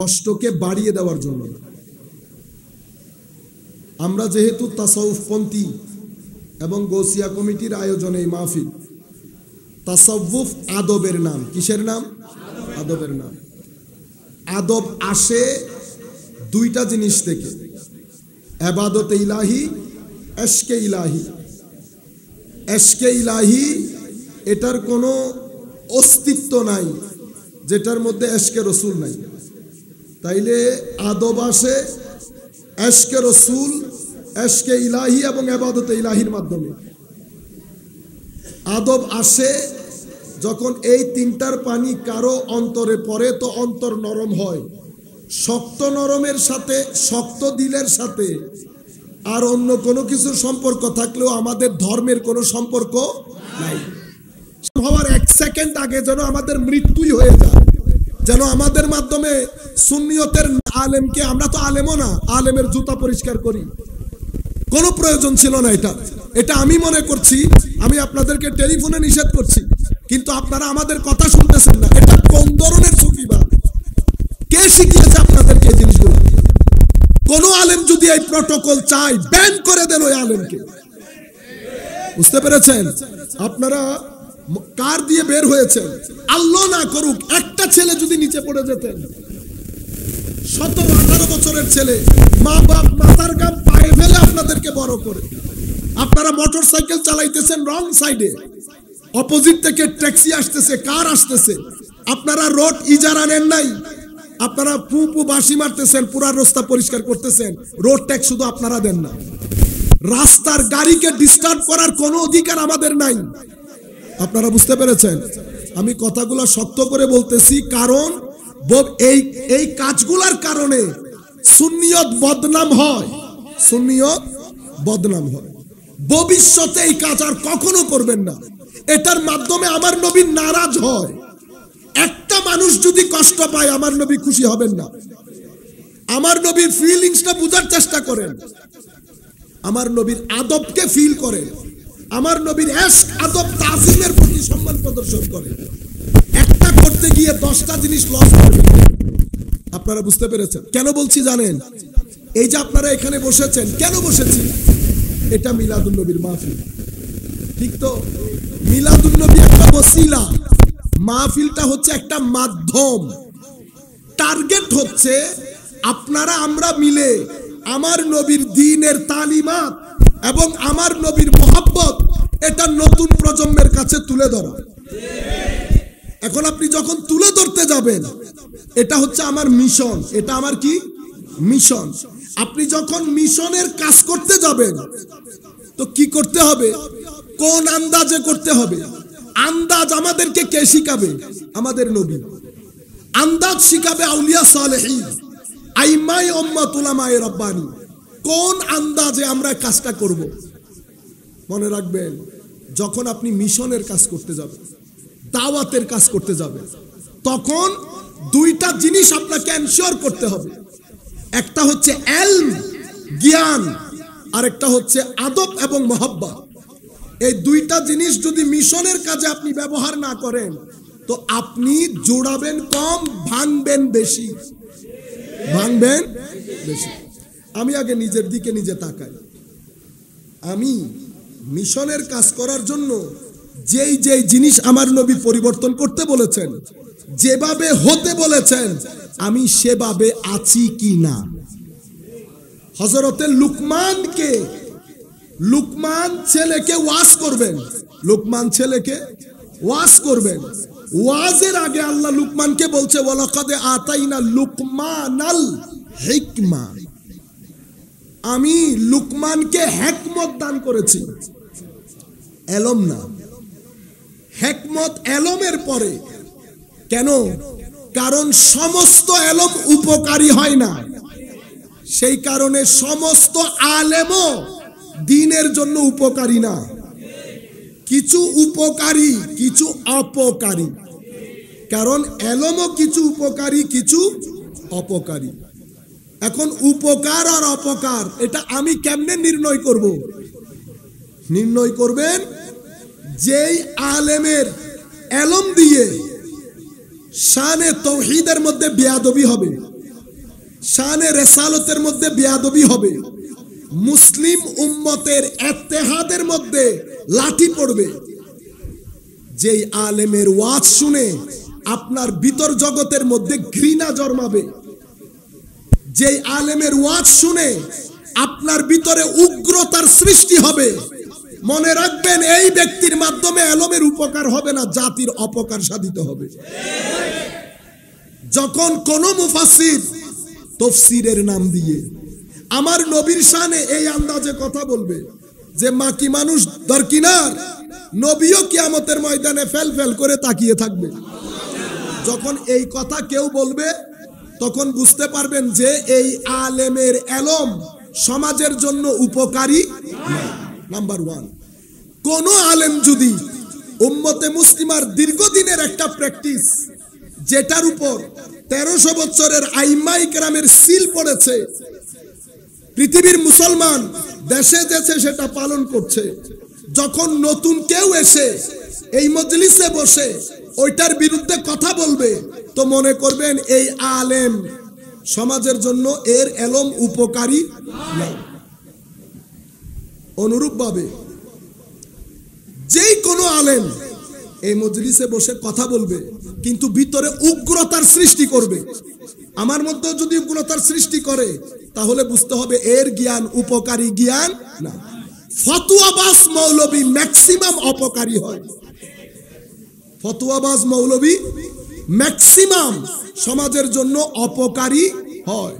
কষ্টকে বাড়িয়ে দেওয়ার জন্য। আমরা যেহেতু তাসাউফপন্থী এবং গৌসিয়া কমিটির আয়োজনে এই মাহফিল, তাসাউফ আদবের নাম। কিসের নাম? আদবের নাম। আদব আসে দুইটা জিনিস থেকে, ইবাদতে ইলাহি, এশকে ইলাহি। এশকে ইলাহি এটার কোনো অস্তিত্ব নাই যেটার মধ্যে এশকে রসুল নাই। তাইলে আদব আসে এশকে রসুল, এশকে ইলাহি এবং ইবাদতে ইলাহির মাধ্যমে। আদব আসে যখন এই তিনটার পানি কারো অন্তরে পড়ে তো অন্তর নরম হয়। শক্ত নরমের সাথে, শক্ত দিলের সাথে আর অন্য কোনো কিছুর সম্পর্ক থাকলেও আমাদের ধর্মের কোনো সম্পর্ক নাই। হওয়ার এক সেকেন্ড আগে যেন আমাদের মৃত্যুই হয়ে যায়, যেন আমাদের মাধ্যমে সুন্নিয়তের আলেমকে, আমরা তো আলেমও না, আলেমের জুতা পরিষ্কার করি, কোনো প্রয়োজন ছিল না। এটা আমি মনে করছি, আমি আপনাদেরকে টেলিফোনে নিষেধ করছি, কিন্তু আপনারা আমাদের কথা শুনতেছেন না। এটা কোন ধরনের সুফিবাদ? কে শিখিয়েছে আপনাদেরকে এই জিনিসগুলো? কোন আলেম যদি এই প্রটোকল চায়, ব্যান করে দেন ওই আলেমকে। বুঝতে পেরেছেন? আপনারা কার দিয়ে বের হয়েছেন? আল্লাহ না করুক একটা ছেলে যদি নিচে পড়ে যেতেন, 17-18 বছরের ছেলে, মা বাপ মাথার ঘাম পায়ে ফেলে আপনাদেরকে বড় করে, আপনারা মোটর সাইকেল চালাইতেছেন রং সাইডে, অপোজিট থেকে ট্যাক্সি আসতেছে, কার আসতেছে, আপনারা রোড ইজারা নেন নাই, আপনারা পু পু বাঁশি মারতেছেন, পুরা রাস্তা পরিষ্কার করতেছেন, রোড ট্যাক্স শুধু আপনারা দেন না। রাস্তার গাড়িকে ডিস্টার্ব করার কোনো অধিকার আমাদের নাই। আপনারা বুঝতে পেরেছেন? আমি কথাগুলো শক্ত করে বলতেছি, কারণ এই কাজগুলার কারণে সুন্নিয়ত বদনাম হয়, সুন্নিয়ত বদনাম হয়। ভবিষ্যতে এই কাজ আর কখনো করবেন না। এটার মাধ্যমে আমার নবী নারাজ হয়। একটা মানুষ যদি কষ্ট পায়, আমার নবী খুশি হবেন না। আমার নবীর ফিলিংসটা বুঝার চেষ্টা করেন, আমার নবীর আদবকে ফিল করেন, আমার নবীর এশক আদব তাজিমের প্রতি সম্মান প্রদর্শন করেন। একটা করতে গিয়ে 10টা জিনিস লস করবেন। আপনারা বুঝতে পেরেছেন? কেন বলছি জানেন? এই যে আপনারা এখানে বসেছেন, কেন বসেছি? এটা মিলাদুন নবীর মাহফিল, ঠিক তো? মিলাদুন নবী একটা ওসিলা, মাহফিলটা হচ্ছে একটা মাধ্যম। টার্গেট হচ্ছে আপনারা আমরা মিলে আমার নবীর দ্বীনের তালিমাত এবং আমার নবীর মহব্বত এটা নতুন প্রজন্মের কাছে তুলে ধরা। এখন আপনি যখন তুলে ধরতে যাবেন, এটা হচ্ছে আমার মিশন। এটা আমার কি মিশন? আপনি যখন মিশনের কাজ করতে যাবেন তো কি করতে হবে? কোন আন্দাজে করতে হবে? আন্দাজ আমাদেরকে কে শিখাবে? আমাদের নবী। আন্দাজ শিখাবে আউলিয়া সালেহীন, আইমাই উম্মাত উলামায়ে রাব্বানী। কোন আন্দাজে আমরা কাজটা করব? মনে রাখবেন, যখন আপনি মিশনের কাজ করতে যাবেন, দাওয়াতের কাজ করতে যাবেন, তখন দুইটা জিনিস আপনাকে এনশিওর করতে হবে। একটা হচ্ছে ইলম, জ্ঞান, আর একটা হচ্ছে আদব এবং মহব্বত। এই দুইটা জিনিস যদি মিশনের কাজে আপনি ব্যবহার না করেন তো আপনি জোড়াবেন কম, ভাঙবেন বেশি। ভাঙবেন বেশি। আমি আগে নিজের দিকে নিজে তাকাই। আমি মিশনের কাজ করার জন্য যেই যেই জিনিস আমার নবী পরিবর্তন করতে বলেছেন, যেভাবে হতে বলেছেন, আমি সেভাবে আছি কি না। হযরতে লুকমানকে, লুকমান ছেলেকে ওয়াজ করবেন, লুকমান ছেলেকে ওয়াজ করবেন। ওয়াজের আগে আল্লাহ লুকমানকে বলছে, ওয়ালাকাদ আতাইনা লুকমানাল হিকমা, আমি লুকমানকে হিকমত দান করেছি, এলম না। হিকমত এলমের পরে। কেন? কারণ সমস্ত এলম উপকারী হয় না, সেই কারণে সমস্ত আলেমও দ্বীনের জন্য উপকারী না। কিছু উপকারী, কিছু অপকারী। কারণ এলমও কিছু উপকারী, কিছু অপকারী। এখন উপকার আর অপকার এটা আমি কেমনে নির্ণয় করব? নির্ণয় করবেন যেই আলেমের এলম দিয়ে শানে তাওহীদের মধ্যে বেয়াদবি হবে, শানে রেসালতের মধ্যে বেয়াদবি হবে, মুসলিম উম্মতের ইত্তেহাদের মধ্যে লাঠি পড়বে। যেই আলেমের ওয়াজ শুনে আপনার ভিতর জগতের মধ্যে ঘৃণা জন্মাবে, যেই আলেমের ওয়াজ শুনে আপনার ভিতরে উগ্রতার সৃষ্টি হবে, মনে রাখবেন এই ব্যক্তির মাধ্যমে এলমের উপকার হবে না, জাতির অপকার সাধিত হবে। যখন কোন মুফাসসির তাফসীরের নাম দিয়ে আমার নবীর শানে এই আন্দাজে কথা বলবে যে মাকি মানুষ দরকিনার, নবীও কিয়ামতের ময়দানে ফেল ফেল করে তাকিয়ে থাকবে, যখন এই কথা কেউ বলবে তখন বুঝতে পারবেন যে এই আলেমের এলম সমাজের জন্য উপকারী। নাম্বার 1, কোন আলেম যদি উম্মতে মুসলিমার দীর্ঘদিনের একটা প্র্যাকটিস, যেটার উপর 1300 বছরের আইম্মায়ে কেরামের সিল পড়েছে, পৃথিবীর মুসলমান দেশে দেশে সেটা পালন করছে, যখন নতুন কেউ এসে এই মজলিসে বসে ওইটার বিরুদ্ধে কথা বলবে, তো মনে করবেন এই আলেম সমাজের জন্য এর এলম উপকারী না। অনুরূপভাবে যেই কোনো আলেম এই মজলিসে বসে কথা বলবে কিন্তু ভিতরে উগ্রতার সৃষ্টি করবে, আমার মধ্যে যদি উগ্রতার সৃষ্টি করে তাহলে বুঝতে হবে এর জ্ঞান উপকারী জ্ঞান না। ফতোয়াবাজ মৌলবী ম্যাক্সিমাম অপকারী হয়, ফতোয়াবাজ মৌলবী ম্যাক্সিমাম সমাজের জন্য অপকারী হয়।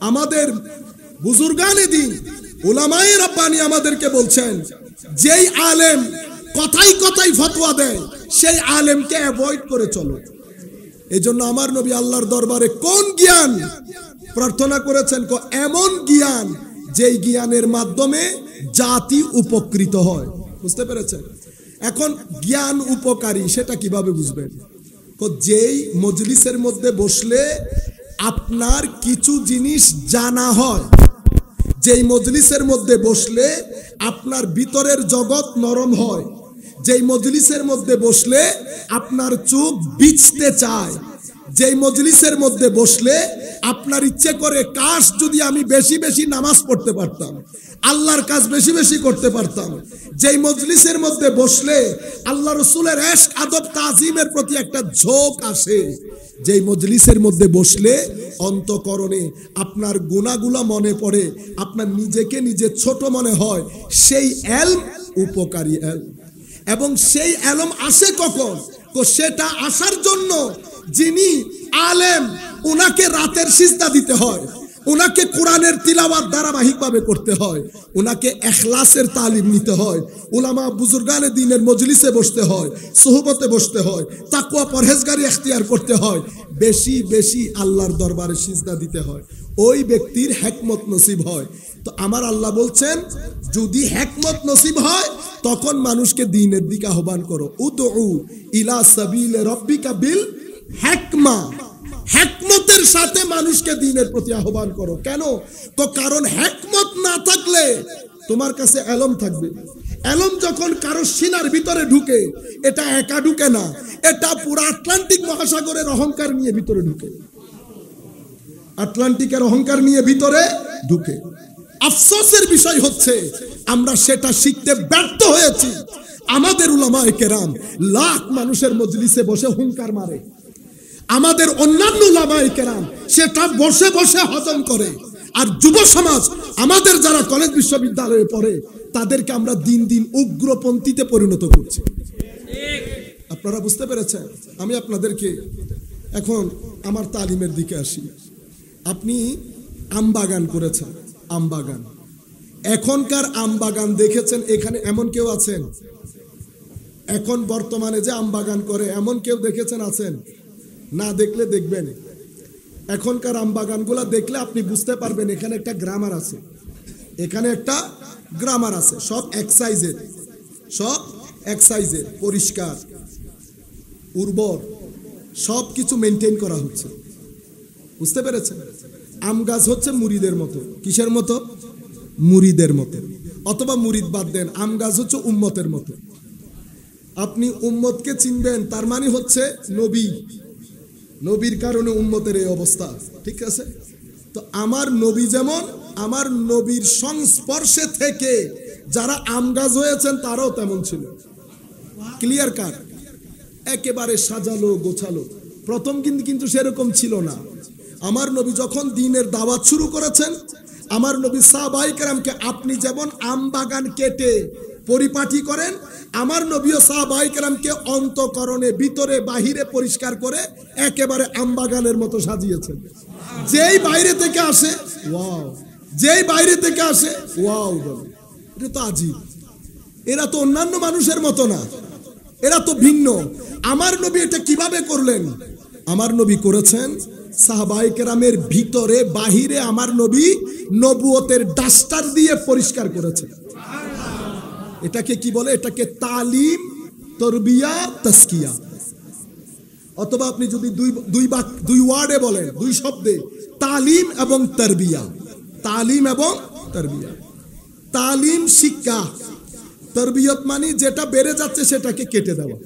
আমাদের বুজুর্গানে দিন উলামায়ে রাব্বানী আমাদেরকে বলছেন, যেই আলেম কথাই কথাই ফতোয়া দেয় সেই আলেমকে অ্যাভয়েড করে চলো। এজন্য আমার নবী আল্লাহর দরবারে কোন জ্ঞান প্রার্থনা করেছেন? এমন জ্ঞান যেই জ্ঞানের মাধ্যমে জাতি উপকৃত হয়। বুঝতে পেরেছেন? এখন জ্ঞান উপকারী সেটা কিভাবে বুঝবেন? যেই মজলিসের মধ্যে বসলে আপনার কিছু জিনিস জানা হয়, যেই মজলিসের মধ্যে বসলে আপনার ভিতরের জগৎ নরম হয়, যেই মজলিসের মধ্যে বসলে আপনার চোখ বিছতে চায়, যেই মজলিসের মধ্যে বসলে আপনার ইচ্ছে করে কাশ যদি আমি বেশি বেশি নামাজ পড়তে পারতাম, আল্লাহর কাজ বেশি বেশি করতে পারতাম, যেই মজলিসের মধ্যে বসলে আল্লাহ রসুলের ইশক আদব তাজিমের প্রতি একটা ঝোঁক আসে, যেই মজলিসের মধ্যে বসলে অন্তঃকরণে আপনার গুনাহগুলো মনে পড়ে, আপনার নিজেকে নিজে ছোট মনে হয়, সেই এলম উপকারী এলম। এবং সেই এলম আসে কখন? সেটা আসার জন্য যিনি আলেম ওনাকে রাতের সিজদা দিতে হয়, ওনাকে কোরআনের তিলাওয়াত ধারাবাহিকভাবে করতে হয়, ওনাকে ইখলাসের তালিম নিতে হয়, উলামা বুজুর্গানে দ্বীনের মজলিসে বসতে হয়, সোহবতে বসতে হয়, তাকওয়া পরহেজগারি ইখতিয়ার করতে হয়, বেশি বেশি আল্লাহর দরবারে সিজদা দিতে হয়, ওই ব্যক্তির হিকমত নসিব হয়। তো আমার আল্লাহ বলছেন, যদি হিকমত নসিব হয় তখন মানুষকে দ্বীনের দিকে আহ্বান করো, উদউ ইলা সাবিলি রাব্বিকা বিল হিকমা, হিকমতের সাথে মানুষকে দ্বীনের প্রতি আহ্বান করো। কেন? তো কারণ হিকমত না থাকলে তোমার কাছে এলম থাকবে, এলম যখন কারো সিনার ভিতরে ঢুকে, এটা একা ঢুকে না, এটা পুরো আটলান্টিক মহাসাগরের অহংকার নিয়ে ভিতরে ঢুকে, আটলান্টিকের অহংকার নিয়ে ভিতরে ঢুকে। আফসোসের বিষয় হচ্ছে আমরা সেটা শিখতে ব্যর্থ হয়েছি। আমাদের উলামায়ে কেরাম লাখ মানুষের মজলিসে বসে হুঙ্কার মারে, আমাদের অন্যান্য উলামায়ে কেরাম সেটা বসে বসে হজম করে, আর যুব সমাজ আমাদের যারা কলেজ বিশ্ববিদ্যালয়ে পড়ে তাদেরকে আমরা দিন দিন উগ্রপন্থীতে পরিণত করছি। আপনারা বুঝতে পেরেছেন? আমি আপনাদেরকে এখন আমার তালিমের দিকে আসি। আপনি আম বাগান করেছেন, আম বাগান, এখনকার আম বাগান দেখেছেন? এখানে এমন কেউ আছেন এখন বর্তমানে যে আম বাগান করে, এমন কেউ দেখেছেন? আছেন? না দেখলে দেখবেন। এখনকার আম বাগানগুলা দেখলে আপনি বুঝতে পারবেন এখানে একটা গ্রামার আছে, এখানে একটা গ্রামার আছে। সব এক সাইজের, সব এক সাইজের, পরিষ্কার, উর্বর, সব কিছু মেনটেন করা হচ্ছে। বুঝতে পেরেছেন? আম গাছ হচ্ছে মুরিদের মতো। কিসের মতো? মুরিদের মতো। অথবা মুরিদ বাদ দেন, আম গাছ হচ্ছে উম্মতের মতো। আপনি উম্মতকে চিনবেন, তার মানে হচ্ছে নবী, নবীর কারণে উম্মতের এই অবস্থা। ঠিক আছে? তো আমার নবী যেমন, আমার নবীর সংস্পর্শে থেকে যারা আমগাছ হয়েছেন তারাও তেমন ছিল। ক্লিয়ার কাট, একেবারে সাজালো গোছালো। প্রথম কিন্তু সেরকম ছিল না। আমার নবী যখন দ্বীনের দাওয়াত শুরু করেছেন, আমার নবী সাহাবায়ে কেরামকে আপনি যেমন আম বাগান কেটে পরিপাটি করেন, আমার নবীও সাহাবায়ে কেরামকে অন্তঃকরণে ভিতরে বাহিরে পরিষ্কার করে একেবারে আম বাগানের মতো সাজিয়েছেন। যেই বাইরে থেকে আসে ওয়াও, যেই বাইরে থেকে আসে ওয়াও বলে। এটা তো আজীব। এরা তো অন্যান্য মানুষের মতো না, এরা তো ভিন্ন। আমার নবী এটা কিভাবে করলেন? আমার নবী করেছেন সাহাবায়ে কেরামের ভিতরে বাহিরে আমার নবী নবুয়তের ডাস্টার দিয়ে পরিষ্কার করেছেন। এটাকে কি বলে? এটাকে তালিম, তরবিয়া, তাসকিয়া। অথবা আপনি যদি দুই ওয়ার্ডে বলেন, দুই শব্দে, তালিম এবং তরবিয়া। তালিম এবং তরবিয়া। তালিম শিক্ষা, তরবিয়ত মানে যেটা বেড়ে যাচ্ছে সেটাকে কেটে দেওয়া,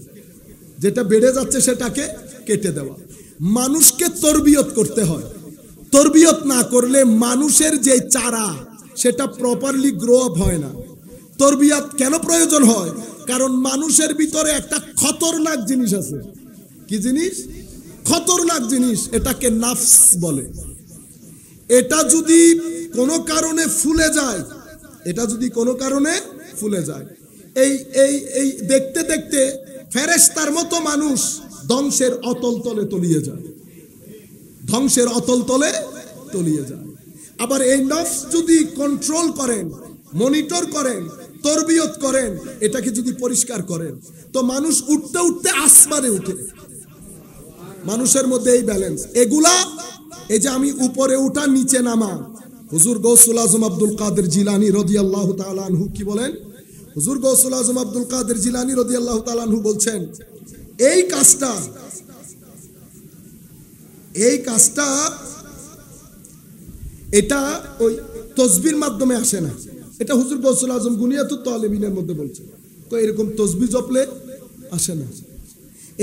যেটা বেড়ে যাচ্ছে সেটাকে কেটে দেওয়া। মানুষকে তরবিয়ত করতে হয়। তরবিয়ত না করলে মানুষের যে চারা সেটা প্রপারলি গ্রো আপ হয় না। তরবিয়ত কেন প্রয়োজন হয়? কারণ মানুষের ভিতরে একটা খতরনাক জিনিস আছে। কি জিনিস? খতরনাক জিনিস। এটাকে নাফস বলে। এটা যদি কোনো কারণে ফুলে যায়, এটা যদি কোনো কারণে ফুলে যায়, এই দেখতে দেখতে ফেরেশতার মতো মানুষ ধ্বংসের অতল তলে তলিয়ে যায়, ধ্বংসের অতল তলে তলিয়ে যায়। আবার এই নফস যদি কন্ট্রোল করেন, মনিটর করেন, তরবিয়ত করেন, এটাকে যদি পরিষ্কার করেন, তো মানুষ উঠতে উঠতে আসমানে উঠে। মানুষের মধ্যে এই ব্যালেন্স। এগুলা, এই যে আমি উপরে উঠা নিচে নামা, হুজুর গৌসুল আজম আব্দুল কাদের জিলানী রাদিয়াল্লাহু তাআলা আনহু কি বলেন? হুজুর গৌসুল আজম আব্দুল কাদের জিলানী রাদিয়াল্লাহু তাআলা আনহু বলছেন, এই কাজটা এটা ওই তসবির মাধ্যমে আসে না। এটা হুজুর গৌসুল আজম গুনিয়াতুত তালিবিনের মধ্যে বলছে। তো এরকম তসবি জপলে আসে না।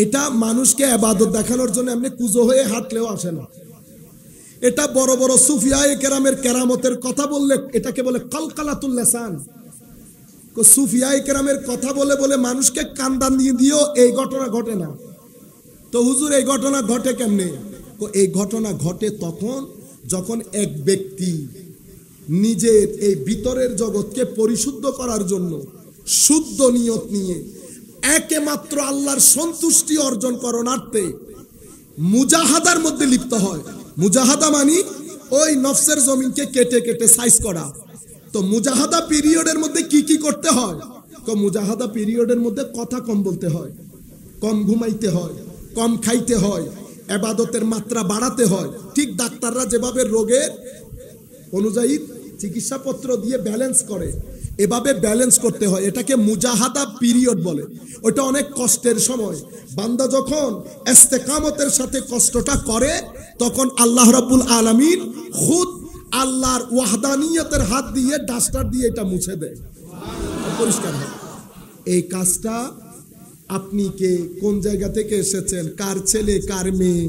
এটা মানুষকে ইবাদত দেখানোর জন্য এমনি কুজো হয়ে হাঁটলেও আসে না। এটা বড় বড় সুফিয়ায়ে কেরামের কেরামতের কথা বললে এটাকে বলে কলকালাতুল লিসান। সুফিয়ায়ে কেরামের কথা বলে বলে মানুষকে কান্দা দিয়ে দিয়েও এই ঘটনা ঘটে না। তো হুজুর এই ঘটনা ঘটে কেমনে? এই ঘটনা ঘটে তখন যখন এক ব্যক্তি নিজের এই ভিতরের জগৎকে পরিশুদ্ধ করার জন্য শুদ্ধ নিয়ত নিয়ে একমাত্র আল্লাহর সন্তুষ্টি অর্জন করণার্থে মুজাহাদার মধ্যে লিপ্ত হয়। মুজাহাদা মানে ওই নফসের জমিনকে কেটে কেটে সাইজ করা। তো মুজাহাদা পিরিয়ডের মধ্যে কি কি করতে হয়? তো মুজাহাদা পিরিয়ডের মধ্যে কথা কম বলতে হয়, কম ঘুমাইতে হয়, কম খাইতে হয়, ইবাদতের মাত্রা বাড়াতে হয়। ঠিক ডাক্তাররা যেভাবে রোগের অনুযায়ী চিকিৎসাপত্র দিয়ে ব্যালেন্স করে, এভাবে ব্যালেন্স করতে হয়। এটাকে মুজাহাদা পিরিয়ড বলে। ওটা অনেক কষ্টের সময়। বান্দা যখন ইস্তেকামতের সাথে কষ্টটা করে, তখন আল্লাহ রাব্বুল আলামিন খুদ আল্লাহর ওয়াহদানিয়তের হাত দিয়ে ডাস্টার দিয়ে এটা মুছে দেয়, পরিষ্কার হয়। এই কাজটা আপনি কে, কোন জায়গা থেকে এসেছেন, কার ছেলে কার মেয়ে,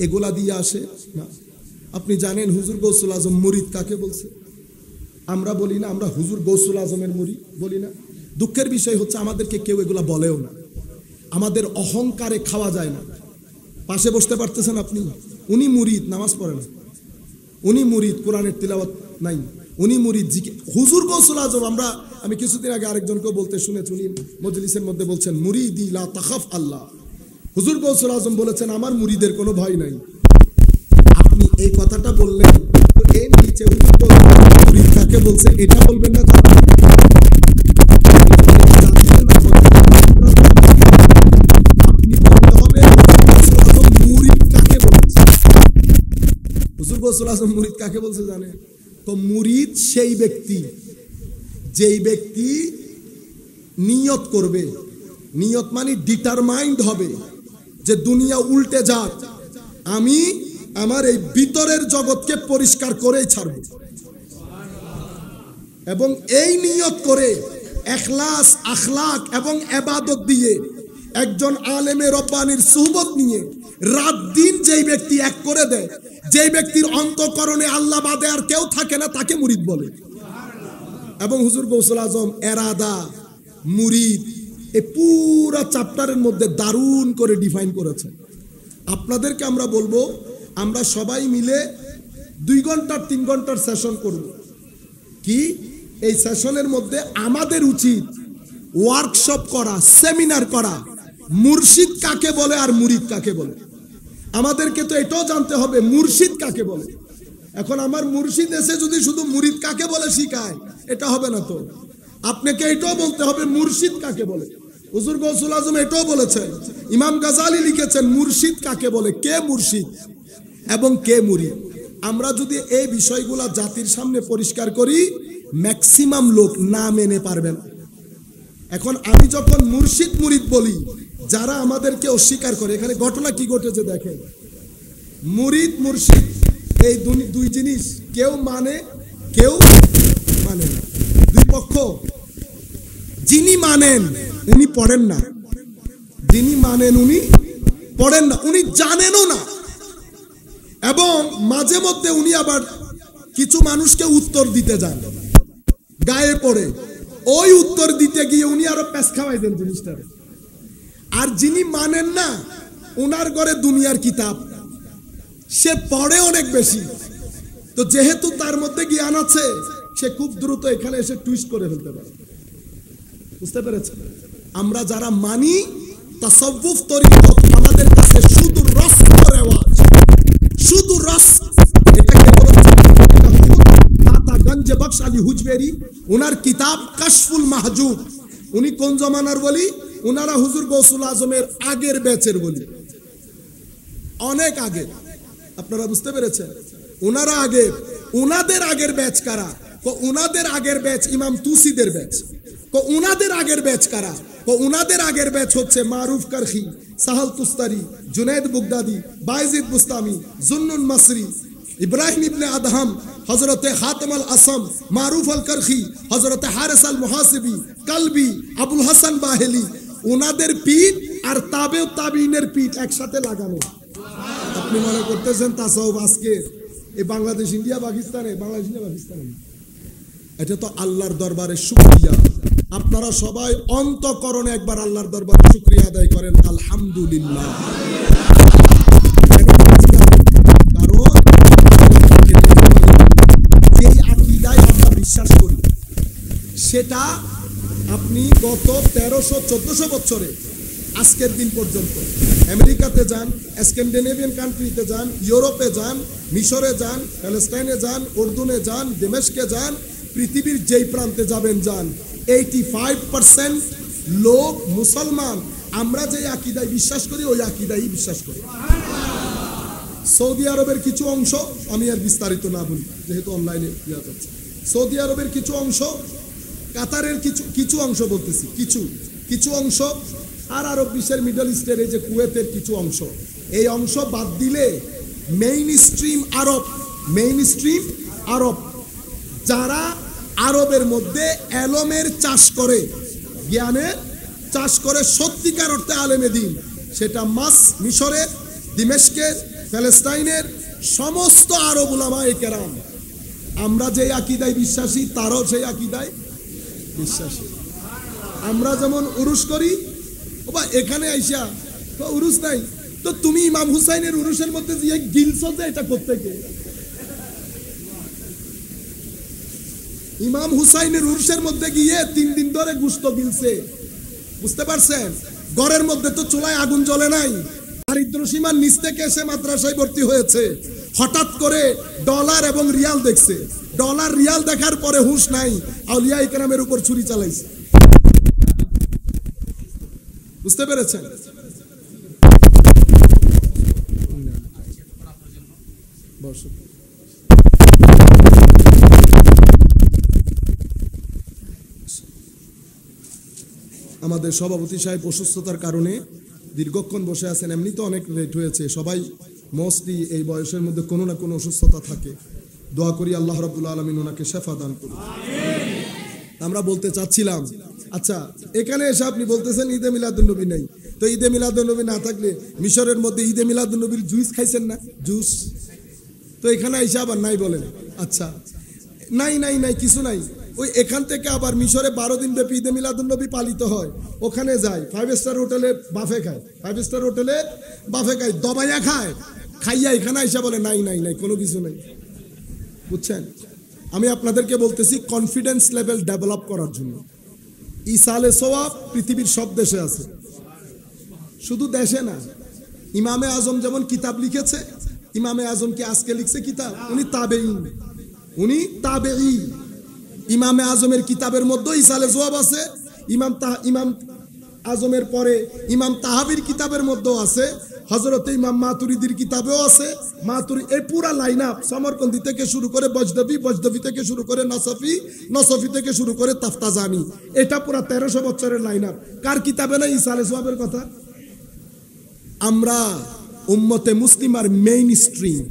এগুলা দিয়ে আসে না। আপনি জানেন হুজুর গৌসুল আজম মুরিদ কাকে বলছে? আমরা বলি না, আমরা হুজুর গৌসুল আজমের মুরিদ বলি না। দুঃখের বিষয় হচ্ছে আমাদেরকে কেউ এগুলা বলেও না। আমাদের অহংকারে খাওয়া যায় না। পাশে বসতে পারতেছেন আপনি, উনি মুরিদ, নামাজ পড়ে না, উনি মুরিদ, কোরআনের তিলাওয়াত নাই, উনি মুরিদ। হুজুর গৌসুল আজম, আমি কিছুদিন আগে আরেকজনকে বলতে শুনেছি, উনি মজলিসের মধ্যে বলছেন, মুরিদি লা তাখাফ আল্লাহ। হুজুর গৌসুল আজম বলেছেন, আমার মুরিদের কোনো ভয় নাই। আপনি এই কথাটা বললেন, তো এর নিচে হুজুর গৌসুল আজম মুরিদ কাকে বলছে এটা বলবেন না? আপনি বলতে হবে মুরিদ কাকে বলছে। হুজুর গৌসুল আজম মুরিদ কাকে বলছে জানেন? তো মুরিদ সেই ব্যক্তি, যেই ব্যক্তি নিয়ত করবে। নিয়ত মানে ডিটারমাইন্ড হবে যে দুনিয়া উল্টে যাক, আমি আমার এই ভিতরের জগৎকে পরিষ্কার করেই ছাড়ব। এবং এই নিয়ত করে ইখলাস, আখলাক এবং ইবাদত দিয়ে একজন আলেমে রব্বানির সুহবত নিয়ে রাত দিন যেই ব্যক্তি এক করে দেয়, যে ব্যক্তির অন্তঃকরণে আল্লাহ বাদে আর কেউ থাকে না তাকে মুরিদ বলে। এবং হুজুর গৌসুল আজম এরাদা, মুরিদ এই পুরো চ্যাপ্টারের মধ্যে দারুণ করে ডিফাইন করেছেন। আপনাদেরকে আমরা বলবো, আমরা সবাই মিলে 2 ঘন্টার 3 ঘন্টার সেশন করব। কি এই সেশনের মধ্যে আমাদের উচিত ওয়ার্কশপ করা, সেমিনার করা, মুর্শিদ কাকে বলে আর মুরিদ কাকে বলে। আমাদেরকে তো এটাও জানতে হবে মুর্শিদ কাকে বলে। এখন আমার মুর্শিদ এসে যদি শুধু মুরিদ কাকে বলে শিখায়, এটা হবে না। তো আপনাকে এটাও বলতে হবে মুর্শিদ কাকে বলে। হুজুর গৌসুল আজম এটাও বলেছেন, ইমাম গাজালি লিখেছেন মুর্শিদ কাকে বলে, কে মুর্শিদ এবং কে মুরিদ। আমরা যদি এই বিষয়গুলো জাতির সামনে পরিষ্কার করি, ম্যাক্সিমাম লোক না মেনে পারবে না। এখন আমি যখন মুর্শিদ মুরিদ বলি, যারা আমাদেরকে অস্বীকার করে, এখানে ঘটনা কি ঘটেছে দেখেন। মুরিদ মুর্শিদ এই দুই জিনিস কেউ মানে, কেউ মানে না, দুই পক্ষ। যিনি মানেন উনি পড়েন না, যিনি মানেন উনি পড়েন না, উনি জানেনও না। এবং মাঝে মধ্যে উনি আবার কিছু মানুষকে উত্তর দিতে যান, গায়ে পড়ে ওই উত্তর দিতে গিয়ে উনি আরো প্যাস খাওয়াই দেন জিনিসটা। আর যিনি মানেন না, ওনার ঘরে দুনিয়ার কিতাব, সে পড়ে অনেক বেশি। তো যেহেতু তার মধ্যে জ্ঞান আছে, সে খুব দ্রুত এখানে এসে টুইস্ট করে ফেলতে পারে। বুঝতে পেরেছেন? আমরা যারা মানি তাসাউফ তরিকত, আমাদের কাছে শুধু রস রেওয়াজ, শুধু রস। এটাকে বলেছেন দাতা গঞ্জে বখশ আলী হুজবেরি, ওনার কিতাব কাশফুল মাহজুব। উনি কোন জমানার বলি? ওনারা হুজুর গৌসুল আজমের আগের ব্যাচের বলি, অনেক আগে। আপনারা বুঝতে পেরেছেন? ওনারা আগে, ওনাদের আগের ব্যাচ কারা? ওনাদের আগের ব্যাচ ইমাম তুসিদের ব্যাচ। ওনাদের আগের ব্যাচ কারা? ওনাদের আগের ব্যাচ হচ্ছে মারুফ কারখি, সাহাল তুস্তারি, জুনাইদ বুগদাদি, বাইজিদ বুস্তামি, জুন্নুন মাসরি, ইব্রাহিম ইবনে আদহাম, হযরতে হাতিম আল আসম, মারুফ আল কারখি, হযরতে হারিস আল মুহাসিবি, কালবি, আবুল হাসান বাহেলি। ওনাদের পিঠ আর তাবেউ তাবিনের পিঠ একসাথে লাগানো। আপনি মনে করতেছেন তাসাউফ আজকে এই বাংলাদেশ, ইন্ডিয়া, পাকিস্তানে, বাংলাদেশ, ইন্ডিয়া, পাকিস্তানে? এটা তো আল্লাহর দরবারে শুকরিয়া। আপনারা সবাই অন্তঃকরণে একবার আল্লাহর দরবারে শুকরিয়া আদায় করেন, আলহামদুলিল্লাহ। কারণ যেই আকীদায় আমরা বিশ্বাস করি, সেটা আপনি গত 1300-1400 বছরে আজকের দিন পর্যন্ত আমেরিকাতে যান, স্ক্যান্ডিনেভিয়ান কান্ট্রিতে যান, ইউরোপে যান, মিশরে যান, প্যালেস্টাইনে যান, উর্দুনে যান, দিমেশকে যান, পৃথিবীর যেই প্রান্তে যাবেন যান, 85% লোক মুসলমান। আমরা যে আকীদায় বিশ্বাস করি ওই আকীদায় বিশ্বাস করি। সৌদি আরবের কিছু অংশ, আমি আর বিস্তারিত না বলি যেহেতু অনলাইনে দেওয়া যাচ্ছে, সৌদি আরবের কিছু অংশ, কাতারের কিছু অংশ বলতেছি, কিছু অংশ, আর আরব বিশ্বের মিডল ইস্টের এই যে কুয়েতের কিছু অংশ, এই অংশ বাদ দিলে মেইন স্ট্রিম আরব, যারা আরবের মধ্যে এলমের চাষ করে, জ্ঞানের চাষ করে, সত্যিকার অর্থে আলেমে দিন, সেটা মিশরের, দিমেশকের, প্যালেস্টাইনের সমস্ত আরব উলামায়ে কেরাম। আমরা যে আকীদায় বিশ্বাসী, তারাও সেই আকীদায় বিশ্বাসী। আমরা যেমন উরুস করি, বা এখানে আইসা তো উরুস নাই, তো তুমি ইমাম হুসাইনের উরুসের মধ্যে যে গিলছ, যে এটা করতে কে? ইমাম হুসাইনের উরুসের মধ্যে গিয়ে 3 দিন ধরে গুস্ত গিলছে। বুঝতে পারছেন? ঘরের মধ্যে তো চুলায় আগুন জ্বলে নাই, দারিদ্র সীমার নিচ থেকে এসে মাদ্রাসায় ভর্তি হয়েছে। হঠাৎ করে ডলার এবং রিয়াল দেখছে, ডলার রিয়াল দেখার পরে হুঁশ নাই, আউলিয়া ইকরামের উপর ছুরি চালাইছে। বুঝতে পেরেছেন? আমাদের সভাপতি সাহেব অসুস্থতার কারণে দীর্ঘক্ষণ বসে আছেন, এমনি তো অনেক লেট হয়েছে। সবাই মোস্টলি এই বয়সের মধ্যে কোনো না কোনো অসুস্থতা থাকে। দোয়া করি আল্লাহ রাব্বুল আলামিন ওনাকে শেফা দান করুন। আমরা বলতে চাচ্ছিলাম, আচ্ছা এখানে এসে আপনি বলতেছেন ঈদে মিলাদুন্নবী নেই, তো ঈদে মিলাদুন্নবী না থাকলে মিশরের মধ্যে ঈদে মিলাদুন্নবীর জুস খাইছেন না? জুস তো এখানে আইসা আবার নাই বলেন। আচ্ছা, নাই নাই নাই কিছু নাই, ওই এখান থেকে আবার মিশরে 12 দিন ব্যাপী ঈদে মিলাদুন্নবী পালিত হয়, ওখানে যায় 5 স্টার হোটেলে বাফে খায়, 5 স্টার হোটেলে বাফে খায়, দবাইয়া খায়, খাইয়া এখানে আইসা বলে নাই নাই নাই কোনো কিছু নাই। বুঝছেন? আমি আপনাদেরকে বলতেছি কনফিডেন্স লেভেল ডেভেলপ করার জন্য। ইসালে সোয়াব পৃথিবীর সব দেশে আছে, শুধু দেশে না। ইমামে আজম যেমন কিতাব লিখেছে, ইমামে আজম কি আজকে লিখছে কিতাব? উনি তাবেঈন, উনি তাবেঈ। ইমামে আজমের কিতাবের মধ্যে ইসালে সোয়াব আছে, ইমাম আজমের পরে ইমাম তাহাবির কিতাবের মধ্যেও আছে, হযরত ইমাম মাতুরিদির কিতাবেও আছে। মাতুরি এই পুরা লাইন আপ, সমরকন্দি থেকে শুরু করে বজদবি, বজদবি থেকে শুরু করে নসফি, নসফি থেকে শুরু করে তাফতাজানি, এটা পুরা 1300 বছরের লাইন আপ। কার কিতাবে না ইসালে সোয়াবের কথা? আমরা উম্মতে মুসলিমার মেইন স্ট্রিম,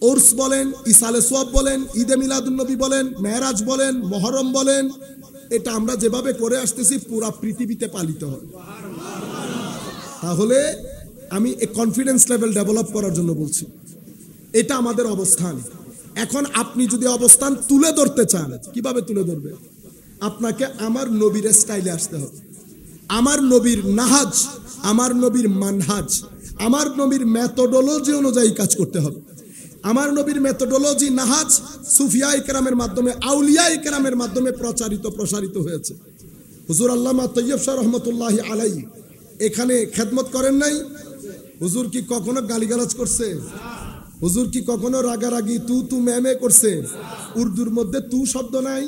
ওরস বলেন, ইসালে সোয়াব বলেন, ঈদে মিলাদুন্নবী বলেন, মেরাজ বলেন, মহরম বলেন, এটা আমরা যেভাবে করে আসতেছি পুরা পৃথিবীতে পালিত হয়। তাহলে আমি এই কনফিডেন্স লেভেল ডেভেলপ করার জন্য বলছি, এটা আমাদের অবস্থান। এখন আপনি যদি অবস্থান তুলে ধরতে চান, কিভাবে তুলে ধরবে? আপনাকে আমার নবীর স্টাইলে আসতে হবে, আমার নবীর নাহাজ, আমার নবীর মানহাজ, আমার নবীর মেথোডোলজি অনুযায়ী কাজ করতে হবে। আমার নবীর মেথোডোলজি নাহাজ সুফিয়া ইকরামের মাধ্যমে, আউলিয়া ইকরামের মাধ্যমে প্রসারিত হয়েছে। হুজুর আল্লামা তৈয়ব শাহ রহমতুল্লাহি আলাইহি এখানে খেদমত করেন নাই? হুজুর কি কখনো গালিগালাজ করছে? হুজুর কি কখনো রাগারাগি তু মেমে করছে? উর্দুর মধ্যে তু শব্দ নাই,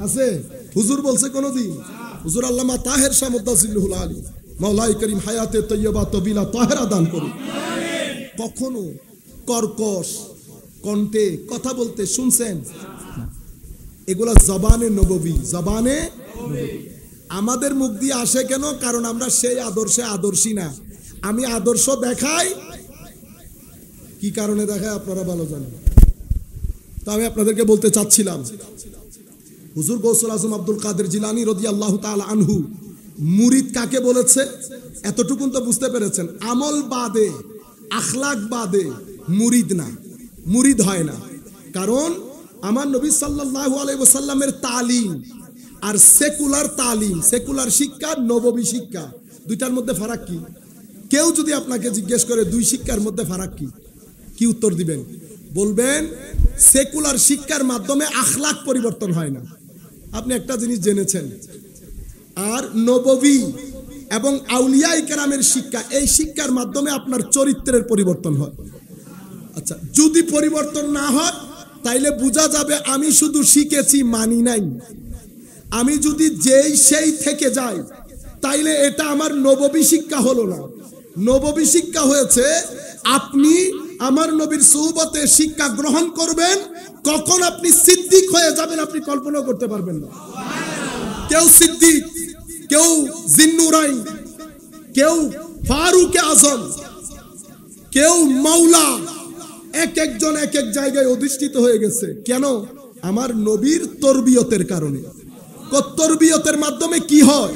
আছে? হুজুর বলছে কোনদিন? হুজুর আল্লামা তাহের শাহ মুদ্দাসিল্লুহুল আলী মাওলাই করিম হায়াতে তৈয়বা তবিলা তাহেরা দান করুন, কখনো কর্কশ কণ্ঠে কথা বলতে শুনছেন? এগুলা জবানে নববী, জবানে আমাদের মুখ দিয়ে আসে কেন? কারণ আমরা সেই আদর্শে আদর্শী না। আমি আদর্শ দেখাই, কি কারণে দেখাই আপনারা ভালো জানেন। তো আমি আপনাদেরকে বলতে চাচ্ছিলাম, হুজুর গৌসুল আজম আব্দুল কাদের জিলানী রাদিয়াল্লাহু তাআলা আনহু মুরিদ কাকে বলেছে? এতটুকুন তো বুঝতে পেরেছেন। আমল বাদে, আখলাক বাদে মুরিদ না, মুরিদ হয় না। কারণ আমার নবী সাল্লাল্লাহু আলাইহি ওয়াসাল্লামের তালিম আর সেকুলার তালিম, সেকুলার শিক্ষা, নববী শিক্ষা, দুইটার মধ্যে ফারাক কি? কেউ যদি আপনাকে জিজ্ঞেস করে দুই শিক্ষার মধ্যে ফারাক কি, কি উত্তর দিবেন? বলবেন সেকুলার শিক্ষার মাধ্যমে আখলাক পরিবর্তন হয় না। আপনি একটা জিনিস জেনেছেন। আর নববী এবং আউলিয়া ইকরামের শিক্ষা, এই শিক্ষার মাধ্যমে আপনার চরিত্রের পরিবর্তন হয়। আচ্ছা, যদি পরিবর্তন না হয় তাইলে বোঝা যাবে আমি শুধু শিখেছি, মানি নাই। আমি যদি যেই সেই থেকে যাই তাইলে এটা আমার নববী শিক্ষা হলো না। নববী শিক্ষা হয়েছে আপনি আমার নবীর সুহবতে শিক্ষা গ্রহণ করবেন, কখন আপনি সিদ্দিক হয়ে যাবেন আপনি কল্পনা করতে পারবেন না। কেউ সিদ্দিক, কেউ জিন্নুরাইন, কেউ ফারুকে আজম, কেউ মাওলা, এক একজন এক এক জায়গায় অধিষ্ঠিত হয়ে গেছে। কেন? আমার নবীর তরবিয়তের কারণে। তরবিয়তের মাধ্যমে কি হয়?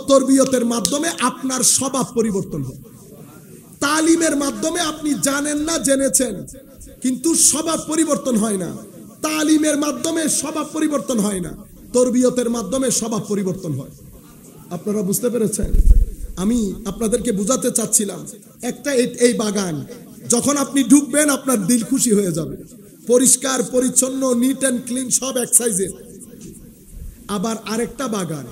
তরবিয়তের মাধ্যমে আপনার স্বভাব পরিবর্তন হয়। তালিমের মাধ্যমে আপনি জানেন না, জেনেছেন, কিন্তু স্বভাব পরিবর্তন হয় না। তালিমের মাধ্যমে স্বভাব পরিবর্তন হয় না, তরবিয়তের মাধ্যমে স্বভাব পরিবর্তন হয়। আপনারা বুঝতে পেরেছেন? আমি আপনাদেরকে বুঝাতে চাচ্ছিলাম, একটা এই বাগান যখন আপনি ঢুকবেন আপনার দিল খুশি হয়ে যাবে, পরিষ্কার পরিচ্ছন্ন, নিট অ্যান্ড ক্লিন, সব এক সাইজের। আবার আরেকটা বাগান,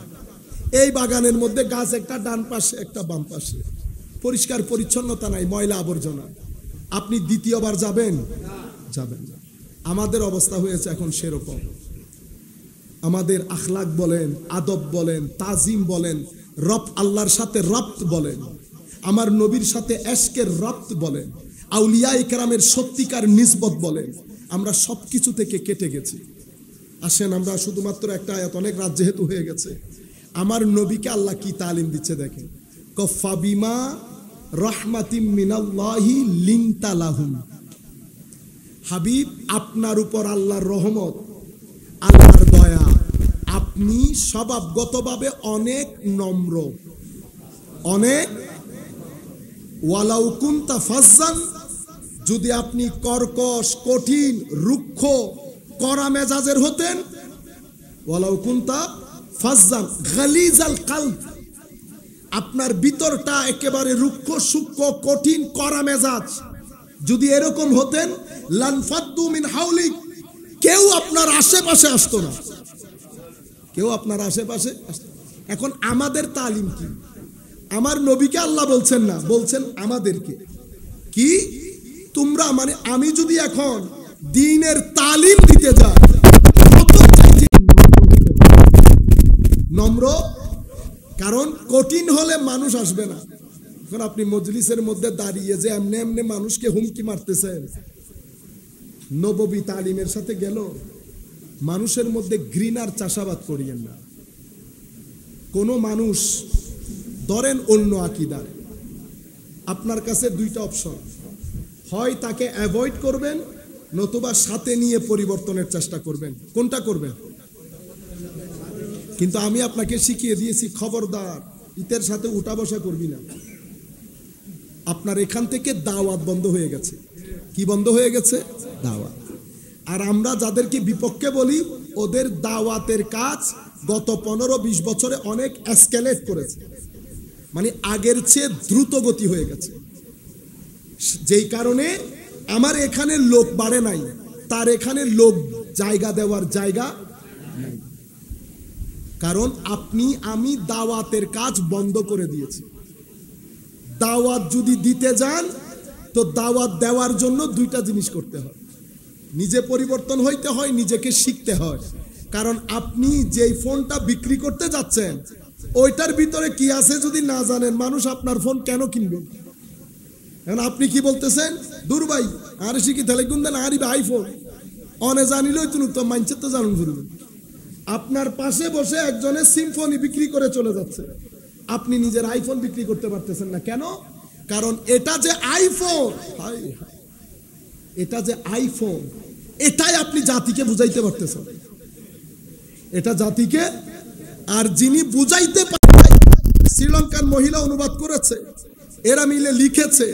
এই বাগানের মধ্যে গাছ একটা ডান পাশে একটা বাম পাশে, পরিষ্কার পরিচ্ছন্নতা নাই, ময়লা আবর্জনা। আপনি দ্বিতীয়বার যাবেন? যাবেন না। আমাদের অবস্থা হয়েছে এখন সেরকম। আমাদের আখলাক বলেন, আদব বলেন, তাজিম বলেন, রব আল্লাহর সাথে রব্ত বলেন, আমার নবীর সাথে এশকের রব্ত বলেন, আউলিয়া ইকরামের সত্যিকার নিসবত বলেন, আমরা সবকিছু থেকে কেটে গেছি। আসেন আমরা শুধুমাত্র একটা আয়াত, অনেক রাত যেহেতু হয়ে গেছে, আমার নবীকে আল্লাহ কি তালিম দিচ্ছে দেখেন। কফা বিমা রাহমাতিম মিনাল্লাহি লিনতা লাহুম, হাবিব আপনার উপর আল্লাহর রহমত, আল্লাহর দয়া, আপনি স্বভাবগতভাবে অনেক নম্র, অনেক, ওয়ালাউ কুনতা ফাজ্জান, যদি আপনি কর্কশ, কঠিন, রুক্ষ, কড়া মেজাজের হতেন, ওয়ালাউ কুনতা ফাজ্জান গালিজাল কলব, আপনার ভিতরটা একেবারে রুক্ষ, সূক্ষ্ম, কঠিন, কড়া মেজাজ যদি এরকম হতেন, লানফাদ্দু মিন হাওলিক, কেউ আপনার আশেপাশে আসতো না, কেউ আপনার আশেপাশে আসতো। এখন আমাদের তালিম কি? আমার নবীকে আল্লাহ বলছেন না, বলছেন আমাদেরকে কি? তোমরা মানে আমি যদি এখন দ্বীনের তালিম দিতে যাই, নম্র, কারণ কঠিন হলে মানুষ আসবে না। এখন আপনি মজলিসের মধ্যে দাঁড়িয়ে যে এমনি এমনি মানুষকে হুমকি মারতেছেন, নববী তালিমের সাথে গেল। মানুষের মধ্যে ঘৃণার চাষাবাদ করিয়েন না। কোন মানুষ ধরেন অন্য আকীদার, আপনার কাছে দুইটা অপশন, হয় তাকে অ্যাভয়েড করবেন, নতুবা সাথে নিয়ে পরিবর্তনের চেষ্টা করবেন। কোনটা করবেন? কিন্তু আমি আপনাকে শিখিয়ে দিয়েছি, খবরদার ইতের সাথে উঠা বসা করবি না। আপনার এখান থেকে দাওয়াত বন্ধ হয়ে গেছে। কি বন্ধ হয়ে গেছে? দাওয়াত। আর আমরা যাদেরকে বিপক্ষে বলি, ওদের দাওয়াতের কাজ গত 15-20 বছরে অনেক এসকেলেট করেছে, মানে আগের চেয়ে দ্রুত গতি হয়ে গেছে। যেই কারণে আমার এখানে লোক বাড়ে নাই, তার এখানে লোক জায়গা দেওয়ার জায়গা নাই। কারণ আপনি আমি দাওয়াতের কাজ বন্ধ করে দিয়েছি। দাওয়াত যদি দিতে যান, তো দাওয়াত দেওয়ার জন্য দুইটা জিনিস করতে হয়, নিজে পরিবর্তন হইতে হয়, নিজেকে শিখতে হয়। কারণ আপনি যেই ফোনটা বিক্রি করতে যাচ্ছেন, ওইটার ভিতরে কি আছে যদি না জানেন, মানুষ আপনার ফোন কেন কিনবে? এখন আপনি কি বলতেছেন, দূর ভাই আর শিখি তাহলে গুন্দেন আরিবে আইফোন অনে জানিলেই তুমি তো মানছে তো জানুন ঘুরবেন। আপনার পাশে বসে একজনের সিম্ফনি বিক্রি করে চলে যাচ্ছে, আপনি নিজের আইফোন বিক্রি করতে পারতেছেন না কেন? কারণ এটা যে আইফোন, এটা যে আইফোন, এটাই আপনি জাতিকে বুঝাইতে পারতেছেন, এটা জাতিকে। আর যিনি বুঝাইতে পারে, শ্রীলঙ্কার মহিলা অনুবাদ করেছে, এরা মিলে লিখেছে,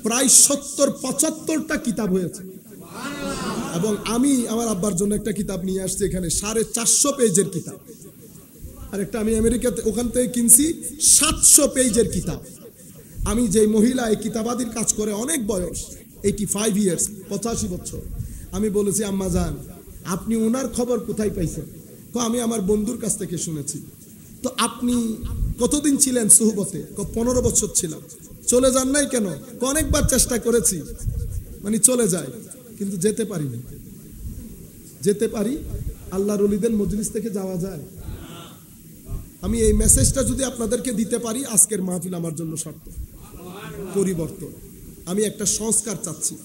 প্রায় 70-75টা কিতাব হয়েছে। এবং আমি আমার আব্বার জন্য একটা কিতাব নিয়ে আসছি, এখানে 450 পেজের কিতাব। আর একটা আমি আমেরিকাতে ওখান থেকে কিনছি 700 পেজের কিতাব। আমি যে মহিলা এই কিতাবাদির কাজ করে, অনেক বয়স, 85 ইয়ার্স, 85 বছর। আমি বলেছি, আম্মা জান আপনি ওনার খবর কোথায় পাইছেন? আমি আমার বন্ধুর কাছ থেকে শুনেছি। তো আপনি কতদিন ছিলেন সুহবতে? 15 বছর ছিলাম। চলে যান নাই কেন? অনেকবার চেষ্টা করেছি, মানে চলে যায়, কিন্তু যেতে পারিনি। যেতে পারি, আল্লাহর ওলিদের মজলিস থেকে যাওয়া যায়। আমি এই মেসেজটা যদি আপনাদেরকে দিতে পারি, আজকের মাহফিল আমার জন্য শর্ত পরিবর্তন। আমি একটা সংস্কার চাচ্ছি।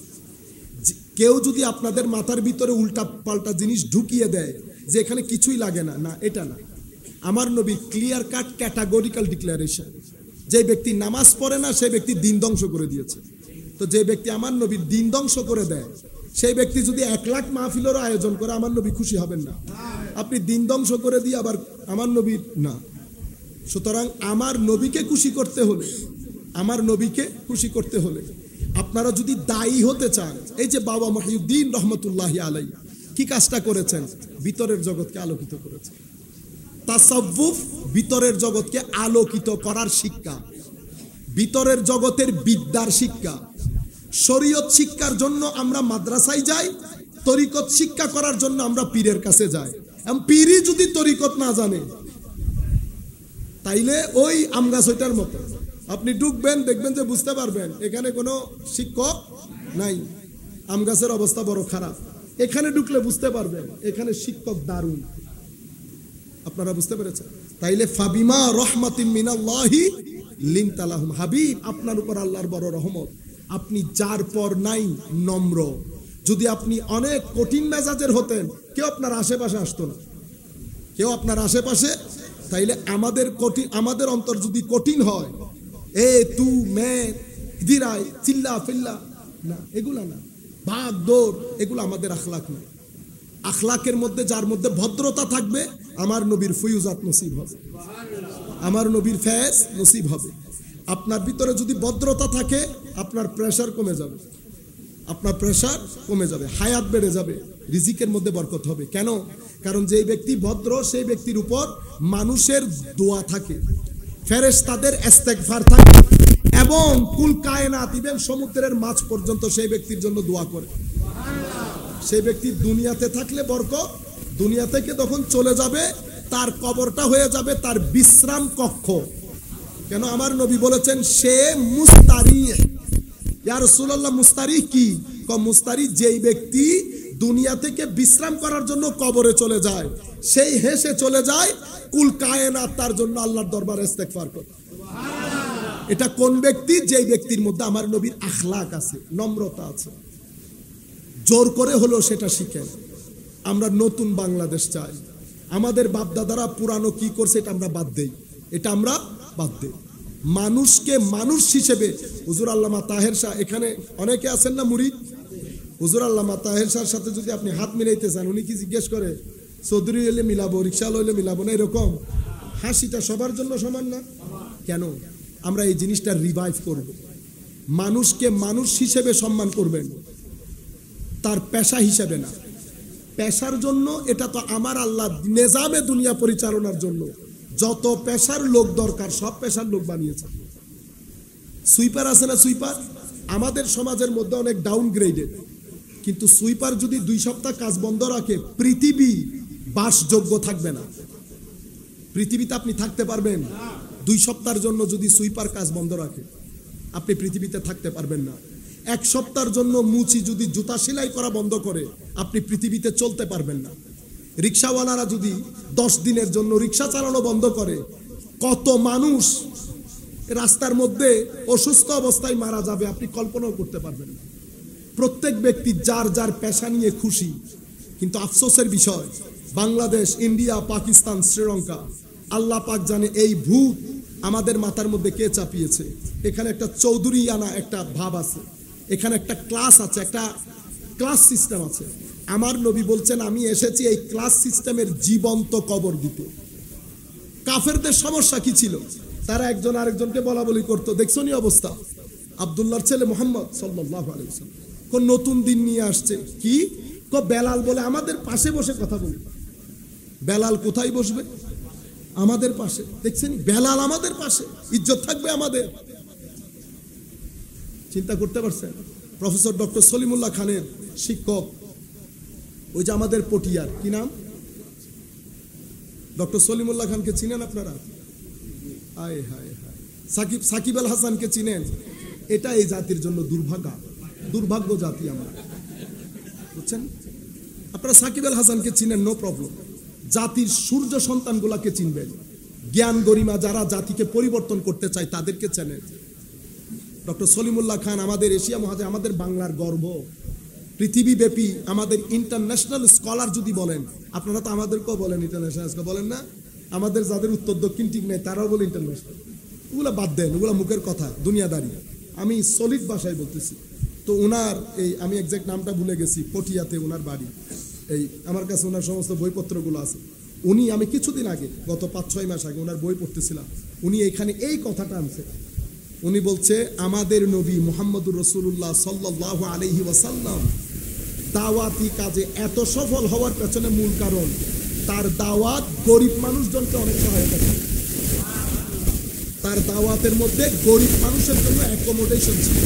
কেউ যদি আপনাদের মাথার ভিতরে উল্টা পাল্টা জিনিস ঢুকিয়ে দেয় যে এখানে কিছুই লাগে না, না, এটা না। আমার নবী ক্লিয়ার কাট ক্যাটাগরিক্যাল ডিক্লারেশন, যে ব্যক্তি নামাজ পড়ে না সেই ব্যক্তি দিন ধ্বংস করে দিয়েছে। তো যে ব্যক্তি আমার নবীর দিন ধ্বংস করে দেয়, সেই ব্যক্তি যদি 1 লাখ মাহফিলের আয়োজন করে, আমার নবী খুশি হবেন না। আপনি দিন ধ্বংস করে দিয়ে আবার আমার নবীর না। সুতরাং আমার নবীকে খুশি করতে হলে, আমার নবীকে খুশি করতে হলে আপনারা যদি দায়ী হতে চান, এই যে বাবা মহিউদ্দিন রহমতুল্লাহি আলাইহি কি কাজটা করেছেন, ভিতরের জগৎকে আলোকিত করেছেন। তাসাউফ ভিতরের জগৎকে আলোকিত করার শিক্ষা, ভিতরের জগতের বিদ্যার শিক্ষা। শরীয়ত শিক্ষার জন্য আমরা মাদ্রাসায় যাই, তরিকত শিক্ষা করার জন্য আমরা পীরের কাছে যাই। পীরই যদি তরিকত না জানে, তাইলে ওই আম গাছ ওইটার মতো। আপনি ঢুকবেন, দেখবেন যে বুঝতে পারবেন এখানে কোনো শিক্ষক নাই, আম গাছের অবস্থা বড় খারাপ। এখানে ঢুকলে বুঝতে পারবেন এখানে শিক্ষক দারুণ। আপনারা বুঝতে পেরেছেন? তাইলে ফাবিমা রহমাতিম মিনাল্লাহি লিনতা লাহুম, হাবিব আপনার উপর আল্লাহর বড় রহমত, আপনি যার পর নাই নম্র। যদি আপনি অনেক কঠিন মেজাজের হতেন, কেউ আপনার আশেপাশে আসতো না, কেউ আপনার আশেপাশে। তাইলে আমাদের অন্তর যদি কঠিন হয়, এ তু মে দিরাই চিল্লা ফিল্লা না, এগুলা না, ভাগ দৌড়, এগুলো আমাদের আখলাক না। আখলাকের মধ্যে যার মধ্যে ভদ্রতা থাকবে, আমার নবীর ফুয়ুজাত নসিব হবে, আমার নবীর ফয়েজ নসিব হবে। আপনার ভিতরে যদি ভদ্রতা থাকে, আপনার প্রেসার কমে যাবে, আপনার প্রেশার কমে যাবে, হায়াত বেড়ে যাবে, রিজিকের মধ্যে বরকত হবে। কেন? কারণ যেই ব্যক্তি ভদ্র সেই ব্যক্তির উপর মানুষের দোয়া থাকে, ফেরেশতাদের ইস্তেগফার থাকে, এবং কুল কায়নাত ইভেন সমুদ্রের মাছ পর্যন্ত সেই ব্যক্তির জন্য দোয়া করে। সেই ব্যক্তি দুনিয়াতে থাকলে বরকত, দুনিয়া থেকে যখন চলে যাবে তার কবরটা হয়ে যাবে তার বিশ্রাম কক্ষ। কেন? আমার নবী বলেছেন সে মুস্তারিহ। ইয়া রাসূলুল্লাহ, মুস্তারিহ কি? মুস্তারিহ যেই ব্যক্তি দুনিয়া থেকে বিশ্রাম করার জন্য কবরে চলে যায়, সেই হেসে চলে যায়, কুল কায়নাত তার জন্য আল্লাহর দরবারে ইস্তেগফার করে। এটা কোন ব্যক্তি? যেই ব্যক্তির মধ্যে আমার নবীর আখলাক আছে, নম্রতা আছে। জোর করে হলো সেটা শিখেন। আমরা নতুন বাংলাদেশ চাই। আমাদের বাপদাদারা পুরানো কি করছে এটা আমরা বাদ দেই, এটা আমরা বাদ দেই। মানুষকে মানুষ হিসেবে হুজুর আল্লামা তাহের শাহ, এখানে অনেকে আছেন না মুরিদ, হুজুর আল্লামা তাহের শাহর সাথে যদি আপনি হাত মিলাইতে চান, উনি কি জিজ্ঞেস করে চৌধুরী হইলে মিলাবো, রিক্সা হইলে মিলাবো না? এরকম হাসিটা সবার জন্য সমান না? কেন? আমরা এই জিনিসটা রিভাইভ করব। মানুষকে মানুষ হিসেবে সম্মান করবেন, তার পেশা হিসেবে না। পেশার জন্য এটা তো আমার আল্লাহ নিজামে দুনিয়া পরিচালনার জন্য যত পেশার লোক দরকার সব পেশার লোক বানিয়েছে। সুইপার আছে না? সুইপার আমাদের সমাজের মধ্যে অনেক ডাউনগ্রেডেড, কিন্তু সুইপার যদি 2 সপ্তাহ কাজ বন্ধ রাখে পৃথিবী বাসযোগ্য থাকবে না। পৃথিবীতে আপনি থাকতে পারবেন 2 সপ্তাহের জন্য যদি সুইপার কাজ বন্ধ রাখে, আপনি পৃথিবীতে থাকতে পারবেন না। 1 সপ্তাহের জন্য মুচি যদি জুতা সেলাই করা বন্ধ করে, আপনি পৃথিবীতে চলতে পারবেন না। রিক্সাওয়ালারা যদি 10 দিনের জন্য রিক্সা চালানো বন্ধ করে, কত মানুষ রাস্তার মধ্যে অসুস্থ অবস্থায় মারা যাবে আপনি কল্পনাও করতে পারবেন না। প্রত্যেক ব্যক্তি যার যার পেশা নিয়ে খুশি, কিন্তু আফসোসের বিষয় বাংলাদেশ, ইন্ডিয়া, পাকিস্তান, শ্রীলঙ্কা, আল্লাহ পাক জানে এই ভূত আমাদের মাথার মধ্যে কে চাপিয়েছে। এখানে একটা চৌধুরীয়ানা একটা ভাব আছে, এখানে একটা ক্লাস আছে, একটা ক্লাস সিস্টেম আছে। আমার নবী বলছেন আমি এসেছি এই ক্লাস সিস্টেমের জীবন্ত কবর দিতে। কাফেরদের সমস্যা কি ছিল? তারা একজন আরেকজনকে বলা বলি করতো। দেখছো নি অবস্থা? আব্দুল্লাহর ছেলে মুহাম্মদ সাল্লাল্লাহু আলাইহি ওয়াসাল্লাম কোন নতুন দিন নিয়ে আসছে, কি বেলাল বলে আমাদের পাশে বসে কথা বলি। বেলাল কোথায় বসবে? আমাদের পাশে। দেখছেন, বেলাল আমাদের পাশে, ইজ্জত থাকবে আমাদের। চিন্তা করতে পারছেন? প্রফেসর ডক্টর সলিমুল্লাহ খানের শিক্ষক, ওই যে আমাদের পটিয়ার, কি নাম? ডক্টর সলিমুল্লাহ খানকে চিনেন আপনারা? হায় হায় হায়। সাকিব আল হাসানকে চিনেন? এটা এই জাতির জন্য দুর্ভাগ্য জাতি আমরা, বুঝছেন? আপনারা সাকিব আল হাসানকে চিনেন, নো প্রবলেম। জাতির সূর্য সন্তানগুলাকে চিনবেন। জ্ঞান গরিমা যারা জাতিকে পরিবর্তন করতে চায় তাদেরকে চেনেন। ডক্টর সলিমুল্লাহ খান আমাদের এশিয়া মহাদেশে, আমাদের বাংলার গর্ব। পৃথিবীব্যাপী আমাদের ইন্টারন্যাশনাল স্কলার যদি বলেন, আপনারা তো আমাদেরকেও বলেন ইন্টারন্যাশনাল স্কলার, বলেন না? আমাদের যাদের উত্তর দক্ষিণ ঠিক নেই তারাও বলে ইন্টারন্যাশনাল। ওগুলো বাদ দেন, ওগুলো মুখের কথা, দুনিয়াদারি। আমি সলিড ভাষায় বলতেছি। তো ওনার এই, আমি এক্সাক্ট নামটা ভুলে গেছি, পটিয়াতে ওনার বাড়ি। এই আমার কাছে ওনার সমস্ত বইপত্রগুলো আছে। উনি, আমি কিছুদিন আগে, গত 5-6 মাস আগে ওনার বই পড়তেছিলাম, উনি এখানে এই কথাটা আনছে। উনি বলছে আমাদের নবী মুহাম্মদুর রাসূলুল্লাহ সাল্লাল্লাহু আলাইহি ওয়াসাল্লাম দাওয়াতি কাজে এত সফল হওয়ার পেছনে মূল কারণ তার দাওয়াত গরিব মানুষজনকে অনেক সহায়তা করে। তার দাওয়াতের মধ্যে গরিব মানুষের জন্য অ্যাকোমোডেশন ছিল,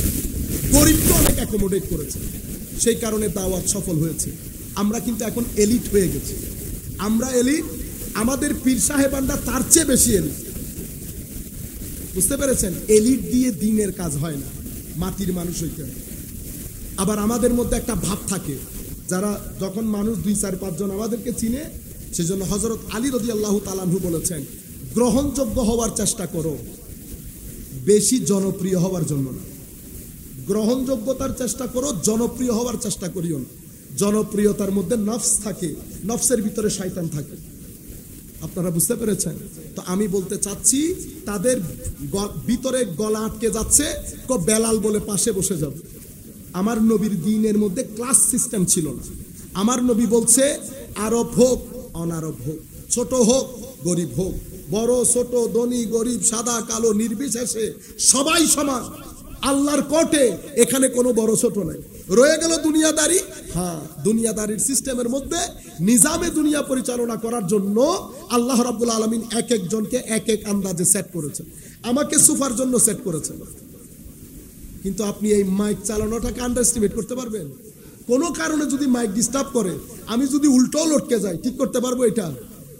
গরিবকে অনেক অ্যাকোমোডেট করেছে, সেই কারণে দাওয়াত সফল হয়েছে। আমরা কিন্তু এখন এলিট হয়ে গেছি। আমরা এলিট, আমাদের পীর সাহেবানরা তার চেয়ে বেশি এলিট। বুঝতে পেরেছেন? এলিট দিয়ে দিনের কাজ হয় না, মাটির মানুষ হইতে হয়। আবার আমাদের মধ্যে একটা ভাব থাকে, যারা যখন মানুষ 2-4-5 জন আমাদেরকে চিনে, সেজন্য হযরত আলী রাদিয়াল্লাহু তাআলা আনহু বলেছেন গ্রহণযোগ্য হওয়ার চেষ্টা করো, বেশি জনপ্রিয় হওয়ার জন্য না। গ্রহণযোগ্যতার চেষ্টা করো, জনপ্রিয় হওয়ার চেষ্টা করিও না। জনপ্রিয়তার মধ্যে নফস থাকে, নফসের ভিতরে শয়তান থাকে। আপনারা বুঝতে পেরেছেন? তো আমি বলতে চাচ্ছি তাদের ভিতরে গলা আটকে যাচ্ছে, বেলাল বলে পাশে বসে যাবে। আমার নবীর দ্বীনের মধ্যে ক্লাস সিস্টেম ছিল না। আমার নবী বলছে আরব হোক অনারব হোক, ছোট হোক গরিব হোক, বড় ছোট, ধনী গরিব, সাদা কালো নির্বিশেষে সবাই সমান। আল্লাহর কোর্টে এখানে কোনো বড় ছোট নাই। রয়ে গেল দুনিয়াদারি। হ্যাঁ, দুনিয়াদারির সিস্টেমের মধ্যে নিজামে দুনিয়া পরিচালনা করার জন্য আল্লাহ রাব্বুল আলামিন এক একজনকে এক এক আন্দাজে সেট করেছেন। আমাকে সুফার জন্য সেট করেছেন, কিন্তু আপনি এই মাইক চালানোটাকে আন্ডারএস্টিমেট করতে পারবেন? কোনো কারণে যদি মাইক ডিস্টার্ব করে, আমি যদি উল্টো লটকে যাই, ঠিক করতে পারবো এটা?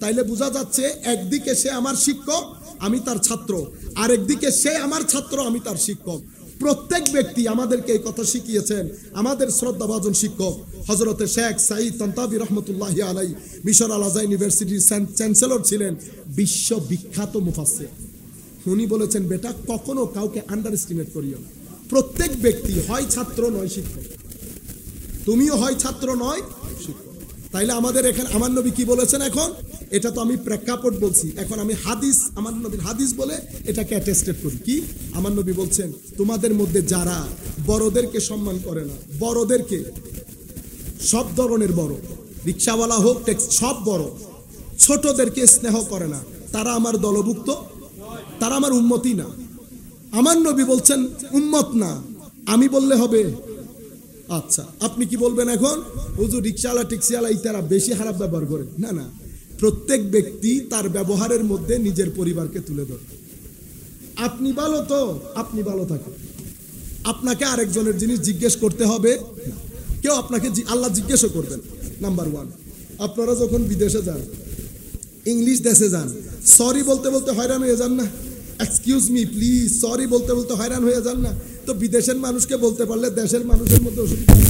তাইলে বোঝা যাচ্ছে একদিকে সে আমার শিক্ষক, আমি তার ছাত্র, আর একদিকে সে আমার ছাত্র, আমি তার শিক্ষক। প্রত্যেক ব্যক্তি আমাদেরকে এই কথা শিখিয়েছেন। আমাদের শ্রদ্ধাভাজন শিক্ষক হযরতে শেখ সাঈদ তানতাবী রহমতুল্লাহি আলাইহি মিশর আল আজহার ইউনিভার্সিটির চ্যান্সেলর ছিলেন, বিশ্ববিখ্যাত মুফাসসির। উনি বলেছেন, বেটা কখনো কাউকে আন্ডার এস্টিমেট করিও না। প্রত্যেক ব্যক্তি হয় ছাত্র নয় শিক্ষক। তুমিও হয় ছাত্র নয় শিক্ষক। তাইলে আমাদের এখানে আমার নবী কি বলেছেন? এখন এটা তো আমি প্রেক্ষাপট বলছি, এখন আমি হাদিস, আমার নবীর হাদিস বলে এটাকে অ্যাটেস্টেড করি। কি আমার নবী বলছেন? তোমাদের মধ্যে যারা বড়দেরকে সম্মান করে না, বড়দেরকে, সব ধরনের বড়, রিক্সাওয়ালা হোক, ট্যাক্সি, সব বড়, ছোটদেরকে স্নেহ করে না, তারা আমার দলভুক্ত, তারা আমার উম্মতই না। আমার নবী বলছেন উম্মত না। আমি বললে হবে? আচ্ছা, আপনি কি বলবেন এখন? হুজুর রিক্সাওয়ালা ট্যাক্সিওয়ালা ইতারা বেশি খারাপ ব্যবহার করে। না না, প্রত্যেক ব্যক্তি তার ব্যবহারের মধ্যে নিজের পরিবারকে তুলে ধরে। আপনি ভালো তো আপনি ভালো থাকেন, আপনাকে আরেকজনের জিনিস জিজ্ঞেস করতে হবে না। কেউ আপনাকে আল্লাহ জিজ্ঞেসও করবেন। নাম্বার ওয়ান, আপনারা যখন বিদেশে যান, ইংলিশ দেশে যান, সরি বলতে বলতে হয়রান হয়ে যান না? এক্সকিউজ মি প্লিজ, সরি বলতে বলতে হয়রান হয়ে যান না? তো বিদেশের মানুষকে বলতে পারলে দেশের মানুষের মধ্যে অসুবিধা নেই।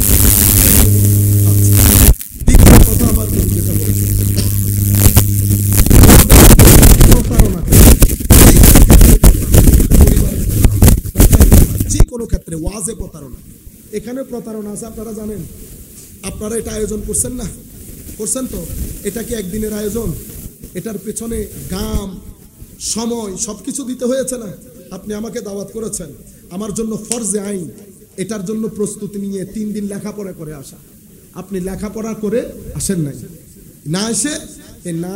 দ্বিতীয় কথা আমার যেটা বলছি, যে কোনো ক্ষেত্রে ওয়াজে প্রতারণা, এখানে প্রতারণা আছে, আপনারা জানেন। আপনারা এটা আয়োজন করছেন না? করছেন তো? এটা কি একদিনের আয়োজন? এটার পেছনে গাম, সময়, সবকিছু দিতে হয়েছে না? আপনি আমাকে দাওয়াত করেছেন, আমার জন্য ফরজে আইন এটার জন্য প্রস্তুতি নিয়ে 3 দিন লেখাপড়া করে আসা। আপনি লেখাপড়া করে আসেন নাই, না এসে না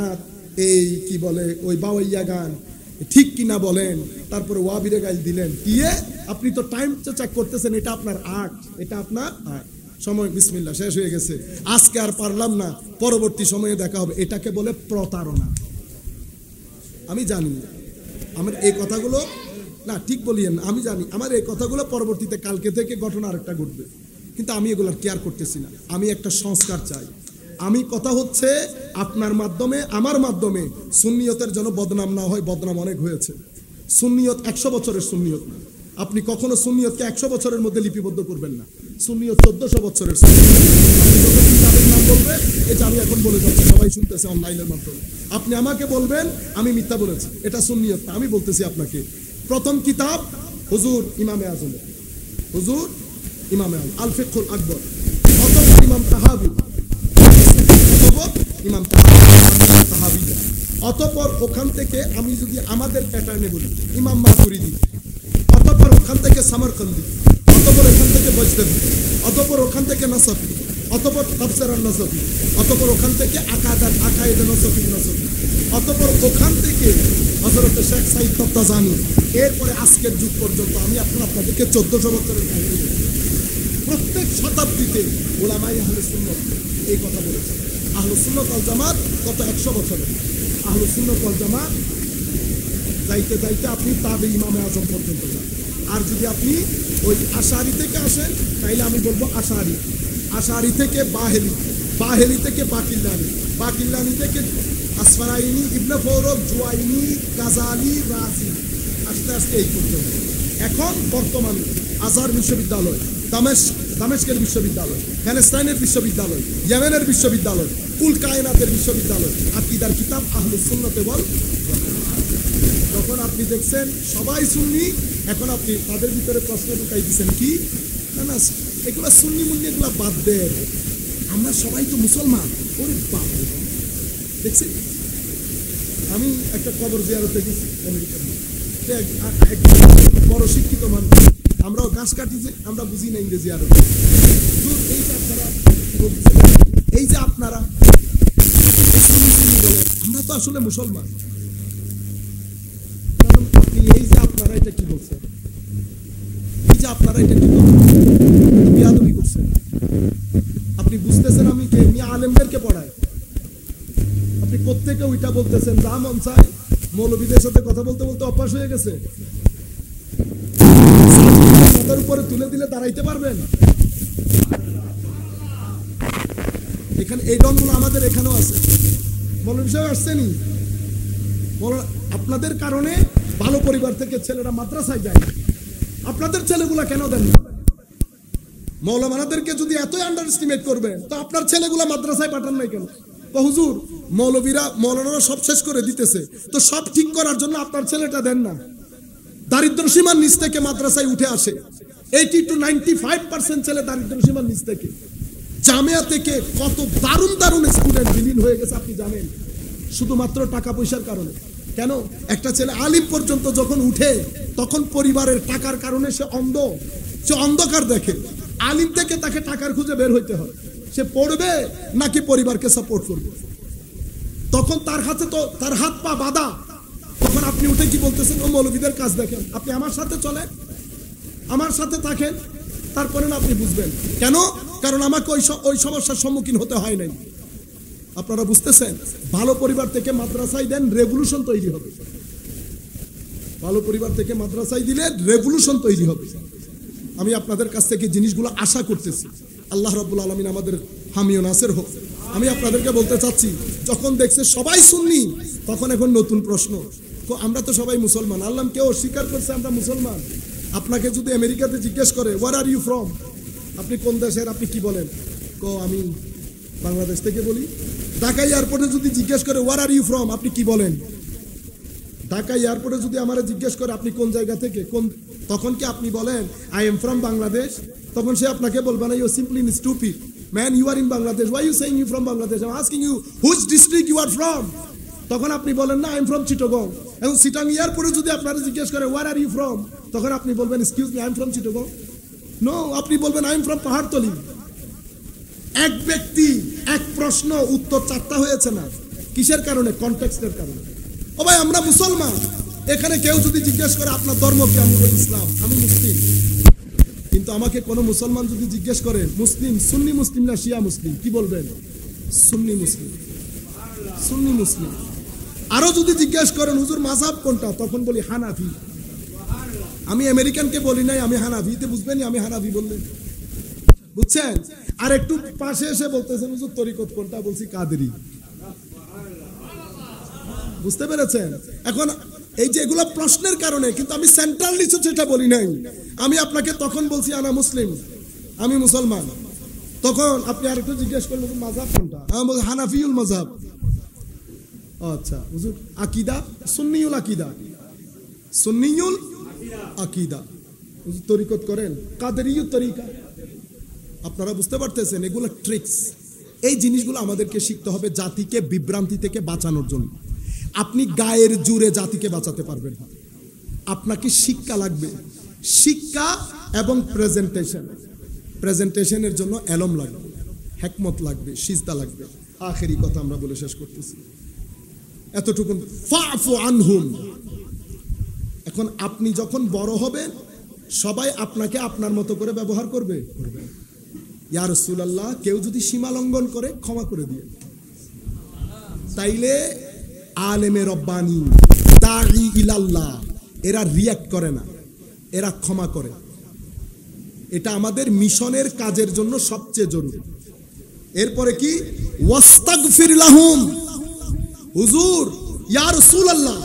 এই কি বলে ওই বাউইয়া গান ঠিক কিনা বলেন, তারপরে ওয়াবিরে গাইল দিলেন, দিয়ে আপনি তো টাইম চেক করতেছেন। এটা আপনার আর্ট, এটা আপনার আর্ট। সময় বিসমিল্লাহ শেষ হয়ে গেছে, আজকে আর পারলাম না, পরবর্তী সময়ে দেখা হবে। এটাকে বলে প্রতারণা। আমি জানি আমার এই কথাগুলো, না ঠিক বলিয়েন, আমি জানি আমার এই কথাগুলো পরবর্তীতে কালকে থেকে ঘটনা আরেকটা ঘটবে, কিন্তু আমি এগুলোর কেয়ার করতেছি না। আমি একটা সংস্কার চাই। আমি কথা হচ্ছে আপনার মাধ্যমে, আমার মাধ্যমে সুন্নিয়তের যেন বদনাম না হয়। বদনাম অনেক হয়েছে। সুন্নিয়ত 100 বছরের সুন্নিয়ত না। আপনি কখনো সুন্নিয়তকে 100 বছরের মধ্যে লিপিবদ্ধ করবেন না। সুন্নিয়ত 1400 বছরের সুন্নিয়ত। আপনি যখন কিতাবের নাম বলবেন, এই যে আমি এখন বলে যাচ্ছি, সবাই শুনতেছে অনলাইনের মাধ্যমে, আপনি আমাকে বলবেন আমি মিথ্যা বলেছি, এটা সুন্নিয়ত না। আমি বলতেছি আপনাকে, প্রথম কিতাব হুজুর ইমামে আজমের, হুজুর ইমামে আজম আল ফিকহুল আকবর, অতঃপর ইমাম তাহাবি, অতঃপর ইমাম তাহাবি, অতঃপর ওখান থেকে আমি যদি আমাদের প্যাটার্নে বলি ইমাম মাতুরিদি, অতঃপর ওখান থেকে সামরকন্দি, অতঃপর ওখান থেকে বজদবি, অতঃপর ওখান থেকে নাসফি, অতঃপর তাফসীর আন-নাসফি, অতঃপর ওখান থেকে আকায়েদ নাসফি, অতঃপর ওখান থেকে হযরত শেখ সাঈদ তাফতাজানি, এরপরে আজকের যুগ পর্যন্ত আমি আপনাদেরকে 1400 বছরের কাহিনী, প্রত্যেক শতাব্দীতে উলামায়ে আহলে সুন্নাত এই কথা বলেছে। আহলে সুন্নাত ওয়াল জামাত কত 100 বছরের। আহলে সুন্নাত ওয়াল জামাত যাইতে যাইতে আপনি তাবে ইমামে আজম পর্যন্ত যান। আর যদি আপনি ওই আশারি থেকে আসেন, তাইলে আমি বলবো আশারি, আশারি থেকে বাহেলি, বাহেলি থেকে বাকিল্লানি, বাকিল্লানি থেকে আসফারাইনি, ইবনে ফৌরব, জুয়াইনি, গাজালি, রাজি, আস্তে আস্তে এই পর্যন্ত। এখন বর্তমান আজহার বিশ্ববিদ্যালয়, দামেস্কের বিশ্ববিদ্যালয়, প্যালেস্টাইনের বিশ্ববিদ্যালয়, ইয়েমেনের বিশ্ববিদ্যালয়, কুল কায়নাতের বিশ্ববিদ্যালয়, আকীদার কিতাব আহলুস সুন্নাত ওয়াল জামাত। যখন আপনি দেখছেন সবাই সুন্নি, এখন আপনি তাদের ভিতরে প্রশ্ন ঢুকাই দিচ্ছেন কি, না না এগুলা সুন্নি মুন্নি এগুলা বাদ দেন, আমরা সবাই তো মুসলমান। ওরে বাপ, দেখছি আমি একটা কবর জিয়ারতে গেছি আমেরিকার, বড় শিক্ষিত মানুষ, আমরাও গাছ কাটি যে আমরা বুঝি না ইংরেজি আরো। এই যে আপনারা এই যে আপনারা বলেন, আমরা তো আসলে মুসলমান। আপনি এই যে আপনারা এটা কি বলছেন, এই যে আপনারা এটা কি বলছেন, বিয়াদবি করছেন। আপনি বুঝতেছেন আমি কে? আমি আলেমদেরকে পড়াই। আপনি প্রত্যেকে ওইটা বলতেছেন, যা মন চায়। মৌলবীদের সাথে কথা বলতে বলতে অভ্যাস হয়ে গেছে। মাথার উপরে তুলে দিলে দাঁড়াইতে পারবেন? এখানে এই ডনগুলো আমাদের এখানেও আছে। মৌলবী সাহেব আসছেনি? আপনাদের কারণে ভালো পরিবার থেকে ছেলেরা মাদ্রাসায় যায়। আপনাদের ছেলেগুলা কেন দেন না? মৌলমানাদেরকে যদি এতই আন্ডার এস্টিমেট করবেন, তো আপনার ছেলেগুলা মাদ্রাসায় পাঠান নাই কেন? হুজুর, মৌলানারা সব শেষ করে দিতেছে, তো সব ঠিক করার জন্য আপনার ছেলেটা দেন না। দারিদ্র সীমার নিচ থেকে মাদ্রাসায় উঠে আসে 80 to 95% ছেলে দারিদ্র সীমার নিচ থেকে। জামিয়া থেকে কত দারুণ দারুণ স্টুডেন্ট বিলীন হয়ে গেছে আপনি জানেন, শুধুমাত্র টাকা পয়সার কারণে। কেন? একটা ছেলে আলিম পর্যন্ত যখন উঠে, তখন পরিবারের টাকার কারণে সে অন্ধকার দেখে। আলিম থেকে তাকে টাকার খুঁজে বের হইতে হয়। সে পড়বে নাকি পরিবারকে সাপোর্ট করবে? তখন তার হাতে তো তার হাত পা বাঁধা। তখন আপনি উঠে কি বলতেছেন? ও মৌলবীদের কাজ দেখেন, আপনি আমার সাথে চলেন, আমার সাথে থাকেন, তারপরে না আপনি বুঝবেন। কেন? কারণ আমাকে ওই সমস্যার সম্মুখীন হতে হয় নাই। আপনারা বুঝতেছেন? ভালো পরিবার থেকে মাদ্রাসায় দেন, রেভলিউশন তৈরি হবে। ভালো পরিবার থেকে মাদ্রাসায় দিলে রেভলিউশন তৈরি হবে। আমি আপনাদের কাছ থেকে জিনিসগুলো আশা করতেছি। আল্লাহ রাব্বুল আলামিন আমাদের হামি ও নাসির হোক। আমি আপনাদেরকে বলতে চাচ্ছি, যখন দেখছে সবাই সুন্নি, তখন এখন নতুন প্রশ্ন, আমরা তো সবাই মুসলমান। আল্লাহ কেউ স্বীকার করছে আমরা মুসলমান? আপনাকে যদি আমেরিকাতে জিজ্ঞেস করে ওয়ার আর ইউ ফ্রম, আপনি কোন দেশের, আপনি কি বলেন? আমি বাংলাদেশ থেকে বলি। ঢাকা এয়ারপোর্টে যদি জিজ্ঞেস করে ওয়ার আর ইউ ফ্রম, আপনি কি বলেন? ঢাকা এয়ারপোর্টে যদি আমারে জিজ্ঞেস করে আপনি কোন জায়গা থেকে, তখন কি আপনি বলেন আই এম ফ্রম বাংলাদেশ? তখন সে আপনাকে বলবে না, you simply stupid man, you are in Bangladesh, why you saying you from Bangladesh, I am asking you which district you are from. তখন আপনি বলেন না, আই এম ফ্রম চিটাগং। এবং চিটাং এয়ারপোর্টে যদি আপনারা জিজ্ঞেস করে ওয়ার আর ইউ ফ্রম, তখন আপনি বলবেন excuse me, I am from Chittagong. No, আপনি বলবেন আই এম ফ্রম পাহাড়তলি। এক ব্যক্তি এক প্রশ্ন উত্তর চারটা হয়েছে না? কিসের কারণে? কনটেক্সটের কারণে। ও ভাই, আমরা মুসলমান। এখানে কেউ যদি জিজ্ঞেস করে আপনার ধর্ম কি, আমি বলি ইসলাম, আমি মুসলিম। কিন্তু আমাকে কোনো মুসলমান যদি জিজ্ঞেস করে মুসলিম সুন্নি মুসলিম না শিয়া মুসলিম, কি বলবেন? সুন্নি মুসলিম, সুন্নি মুসলিম। আরো যদি জিজ্ঞেস করেন হুজুর মাযহাব কোনটা, তখন বলি হানাফি। আমি আমেরিকানকে বলি নাই আমি হানাফি, তে বুঝবেন আমি হানাফি বললেন, বুঝছেন? আর একটু পাশে এসে বলতেছেন হুজুর তরিকত কোনটা, বলছি কাদেরি। বুঝতে পেরেছেন? এখন এই যে এগুলো প্রশ্নের কারণে, কিন্তু আমি সেন্ট্রাল ইস্যু সেটা বলি নাই। আমি আপনাকে তখন বলছি আনা মুসলিম, আমি মুসলমান। তখন আপনি আর একটু জিজ্ঞেস করলেন মাযহাব কোনটা, আমি বলছি হানাফিউল মাযহাব। আচ্ছা হুজুর আকীদা, সুন্নিউল আকীদা, সুন্নিউল আকীদা। হুজুর তরিকত করেন, কাদেরিয়ুত তরিকা। আপনারা বুঝতে পারতেছেন? এগুলো ট্রিক্স। এই জিনিসগুলো আমাদেরকে শিখতে হবে জাতিকে বিভ্রান্তি থেকে বাঁচানোর জন্য। আপনি গায়ের জোরে জাতিকে বাঁচাতে পারবেন না, আপনাকে শিক্ষা লাগবে। শিক্ষা এবং প্রেজেন্টেশনের জন্য এলম লাগবে, হিকমত লাগবে, সিজদা লাগবে। আখেরি কথা আমরা বলে শেষ করতেছি, এতটুকু। ফাফু আনহুম। এখন আপনি যখন বড় হবেন, সবাই আপনাকে আপনার মতো করে ব্যবহার করবে। ইয়া রাসূলুল্লাহ, কেউ যদি সীমা লঙ্ঘন করে ক্ষমা করে দিয়ে, তাইলে আলেমে রব্বানি, দাঈ ইলাল্লাহ, এরা রিয়াক্ট করে না, এরা ক্ষমা করে। এটা আমাদের মিশনের কাজের জন্য সবচেয়ে জরুরি। এরপরে কি? ওয়াস্তাগফির লাহুম। হুজুর ইয়া রাসূলুল্লাহ,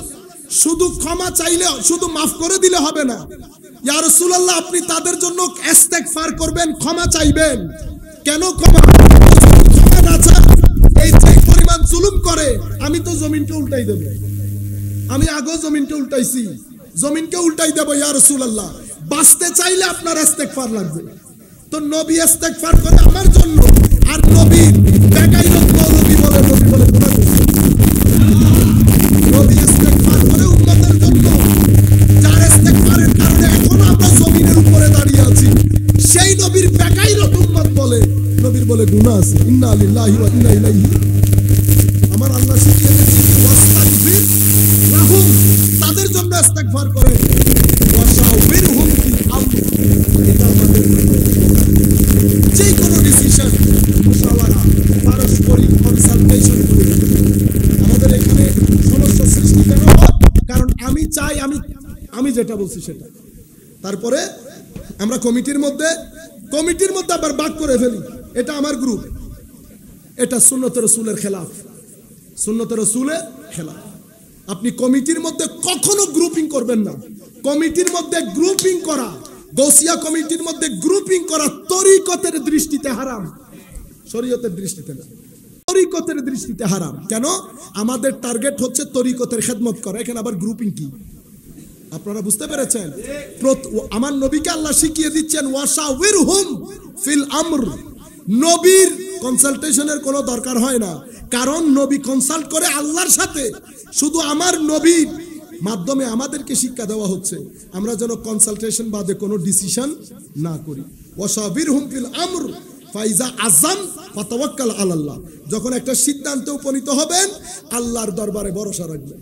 শুধু ক্ষমা চাইলে, শুধু মাফ করে দিলে হবে না। ইয়া রাসূলুল্লাহ, আপনি তাদের জন্য ইস্তেগফার করবেন, ক্ষমা চাইবেন। কেন ক্ষমা? ক্ষমা না চাই, এই যে পরিমাণ জুলুম করে, আমি তো জমিনকে উল্টাই দেব। আমি আগেও জমিনকে উল্টাইছি, জমিনকে উল্টাই দেব। ইয়া রাসূলুল্লাহ, বাঁচতে চাইলে আপনার ইস্তেগফার লাগবে। তো নবী ইস্তেগফার করে আমার জন্য, আর নবীর বেগাইরত মৌলবী বলে নবী বলে গুনাহ করছে। নবী ইস্তেগফার করে উম্মতের জন্য, যার ইস্তেগফারের কারণে এখন আমরা জমিনের উপরে দাঁড়িয়ে আছি, সেই নবীর বেগাইরত উম্মত বলে, নবীর বলে গুনাহ আছে। ইন্না লিল্লাহি ওয়া ইন্না ইলাইহি। আমার আল্লাহ শিখিয়ে দিয়েছেন ওয়াস্তাগফির লাহুম, তাদের জন্য ইস্তেগফার করেন। ওয়াশাউবিরহুম ফিল আমর, এটা আমাদের যে কোনো ডিসিশন মুশাওয়ারা পারস্পরিক কনসালটেশন করে। আমাদের এখানে সমস্যা সৃষ্টি কেন হয়? কারণ আমি চাই আমি যেটা বলছি সেটা। তারপরে আমরা কমিটির মধ্যে আবার ভাগ করে ফেলি, এটা আমার গ্রুপ, এটা সুন্নত রাসূলের খেলাফ, সুন্নত রাসূলের খেলাফ। আপনি কমিটির মধ্যে কখনো গ্রুপিং করবেন না। কমিটির মধ্যে গ্রুপিং করা, গৌসিয়া কমিটির মধ্যে গ্রুপিং করা তরিকতের দৃষ্টিতে হারাম, শরীয়তের দৃষ্টিতে না, তরিকতের দৃষ্টিতে হারাম। কেন? আমাদের টার্গেট হচ্ছে তরিকতের খেদমত করা, এখানে আবার গ্রুপিং কি? আপনারা বুঝতে পেরেছেন? আমার নবীকে আল্লাহ শিখিয়ে দিচ্ছেন ওয়াশাউইরহুম ফিল আমর। নবীর কনসালটেশনের কোনো দরকার হয় না, কারণ নবী কনসাল্ট করে আল্লাহর সাথে। শুধু আমার নবীর মাধ্যমে আমাদেরকে শিক্ষা দেওয়া হচ্ছে আমরা যেন কনসালটেশন বাদে কোনো ডিসিশন না করি। ওয়াশাউইরহুম ফিল আমর ফাইজা আযাম ফাতাওয়াক্কাল আলাল্লাহ। যখন একটা সিদ্ধান্তে উপনীত হবেন আল্লাহর দরবারে ভরসা রাখবেন।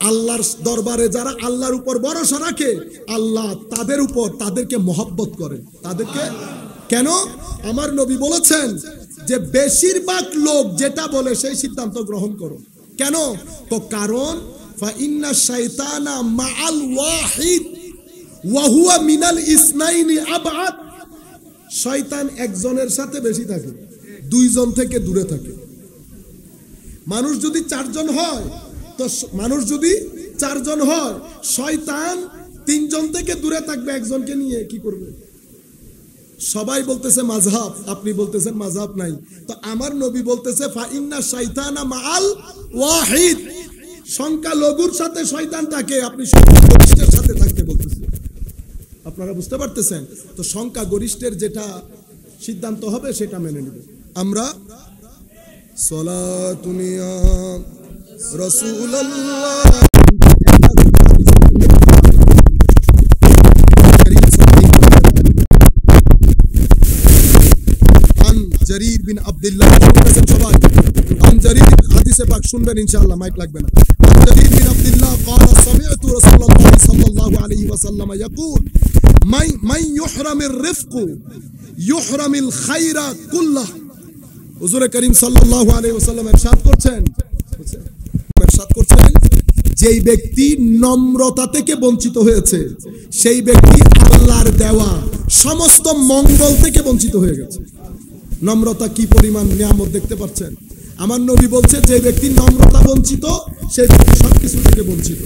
আল্লাহর দরবারে যারা আল্লাহর উপর ভরসা রাখে, আল্লাহ তাদের উপর তাদেরকে মহব্বত করেন। তাদেরকে কেন? আমার নবী বলেছেন যে বেশিরভাগ লোক যেটা বলে সেই সিদ্ধান্ত গ্রহণ করো। কেন? তো কারণ ফা ইন্না শাইতানা মাআল ওয়াহিদ ওয়া হুয়া মিনাল ইসনাইনি আবআদ। শয়তান একজনের সাথে বেশি থাকে, দুইজন থেকে দূরে থাকে। মানুষ যদি চারজন হয় তো শয়তান তিনজন থেকে দূরে থাকবে, একজনকে নিয়ে কি করবে? সবাই বলতেছে মাযহাব, আপনি বলতেছেন মাযহাব নাই। তো আমার নবী বলতেছে ফা ইন্না শাইতানা মাআল ওয়াহিদ। সংখ্যালঘুর সাথে শয়তান থাকে, আপনি সংখ্যাগরিষ্ঠের সাথে থাকতে বলতেছেন। আপনারা বুঝতে পারতেছেন? তো সংখ্যাগরিষ্ঠের যেটা সিদ্ধান্ত হবে সেটা মেনে নেব আমরা। সলাতুনিয়া রাসূলুল্লাহ জারির বিন আব্দুল্লাহ, সবাই আন জারির হাদিসে পাক শুনবেন ইনশাআল্লাহ, মাইক লাগবে না। আন জারির বিন আব্দুল্লাহ قال سمعت رسول الله صلى الله عليه وسلم يقول من يحرم الرفق يحرم الخير كله। হুজুর করিম সাল্লাল্লাহু আলাইহি ওয়াসাল্লাম ইরশাদ করছেন যেই ব্যক্তি নম্রতা থেকে বঞ্চিত হয়েছে সেই ব্যক্তি আল্লাহর দেওয়া সমস্ত মঙ্গল থেকে বঞ্চিত হয়ে গেছে। নম্রতা কি পরিমাণ নিয়ামত দেখতে পাচ্ছেন? আমার নবী বলছে যে ব্যক্তি নম্রতা বঞ্চিত সেই ব্যক্তি সবকিছু থেকে বঞ্চিত।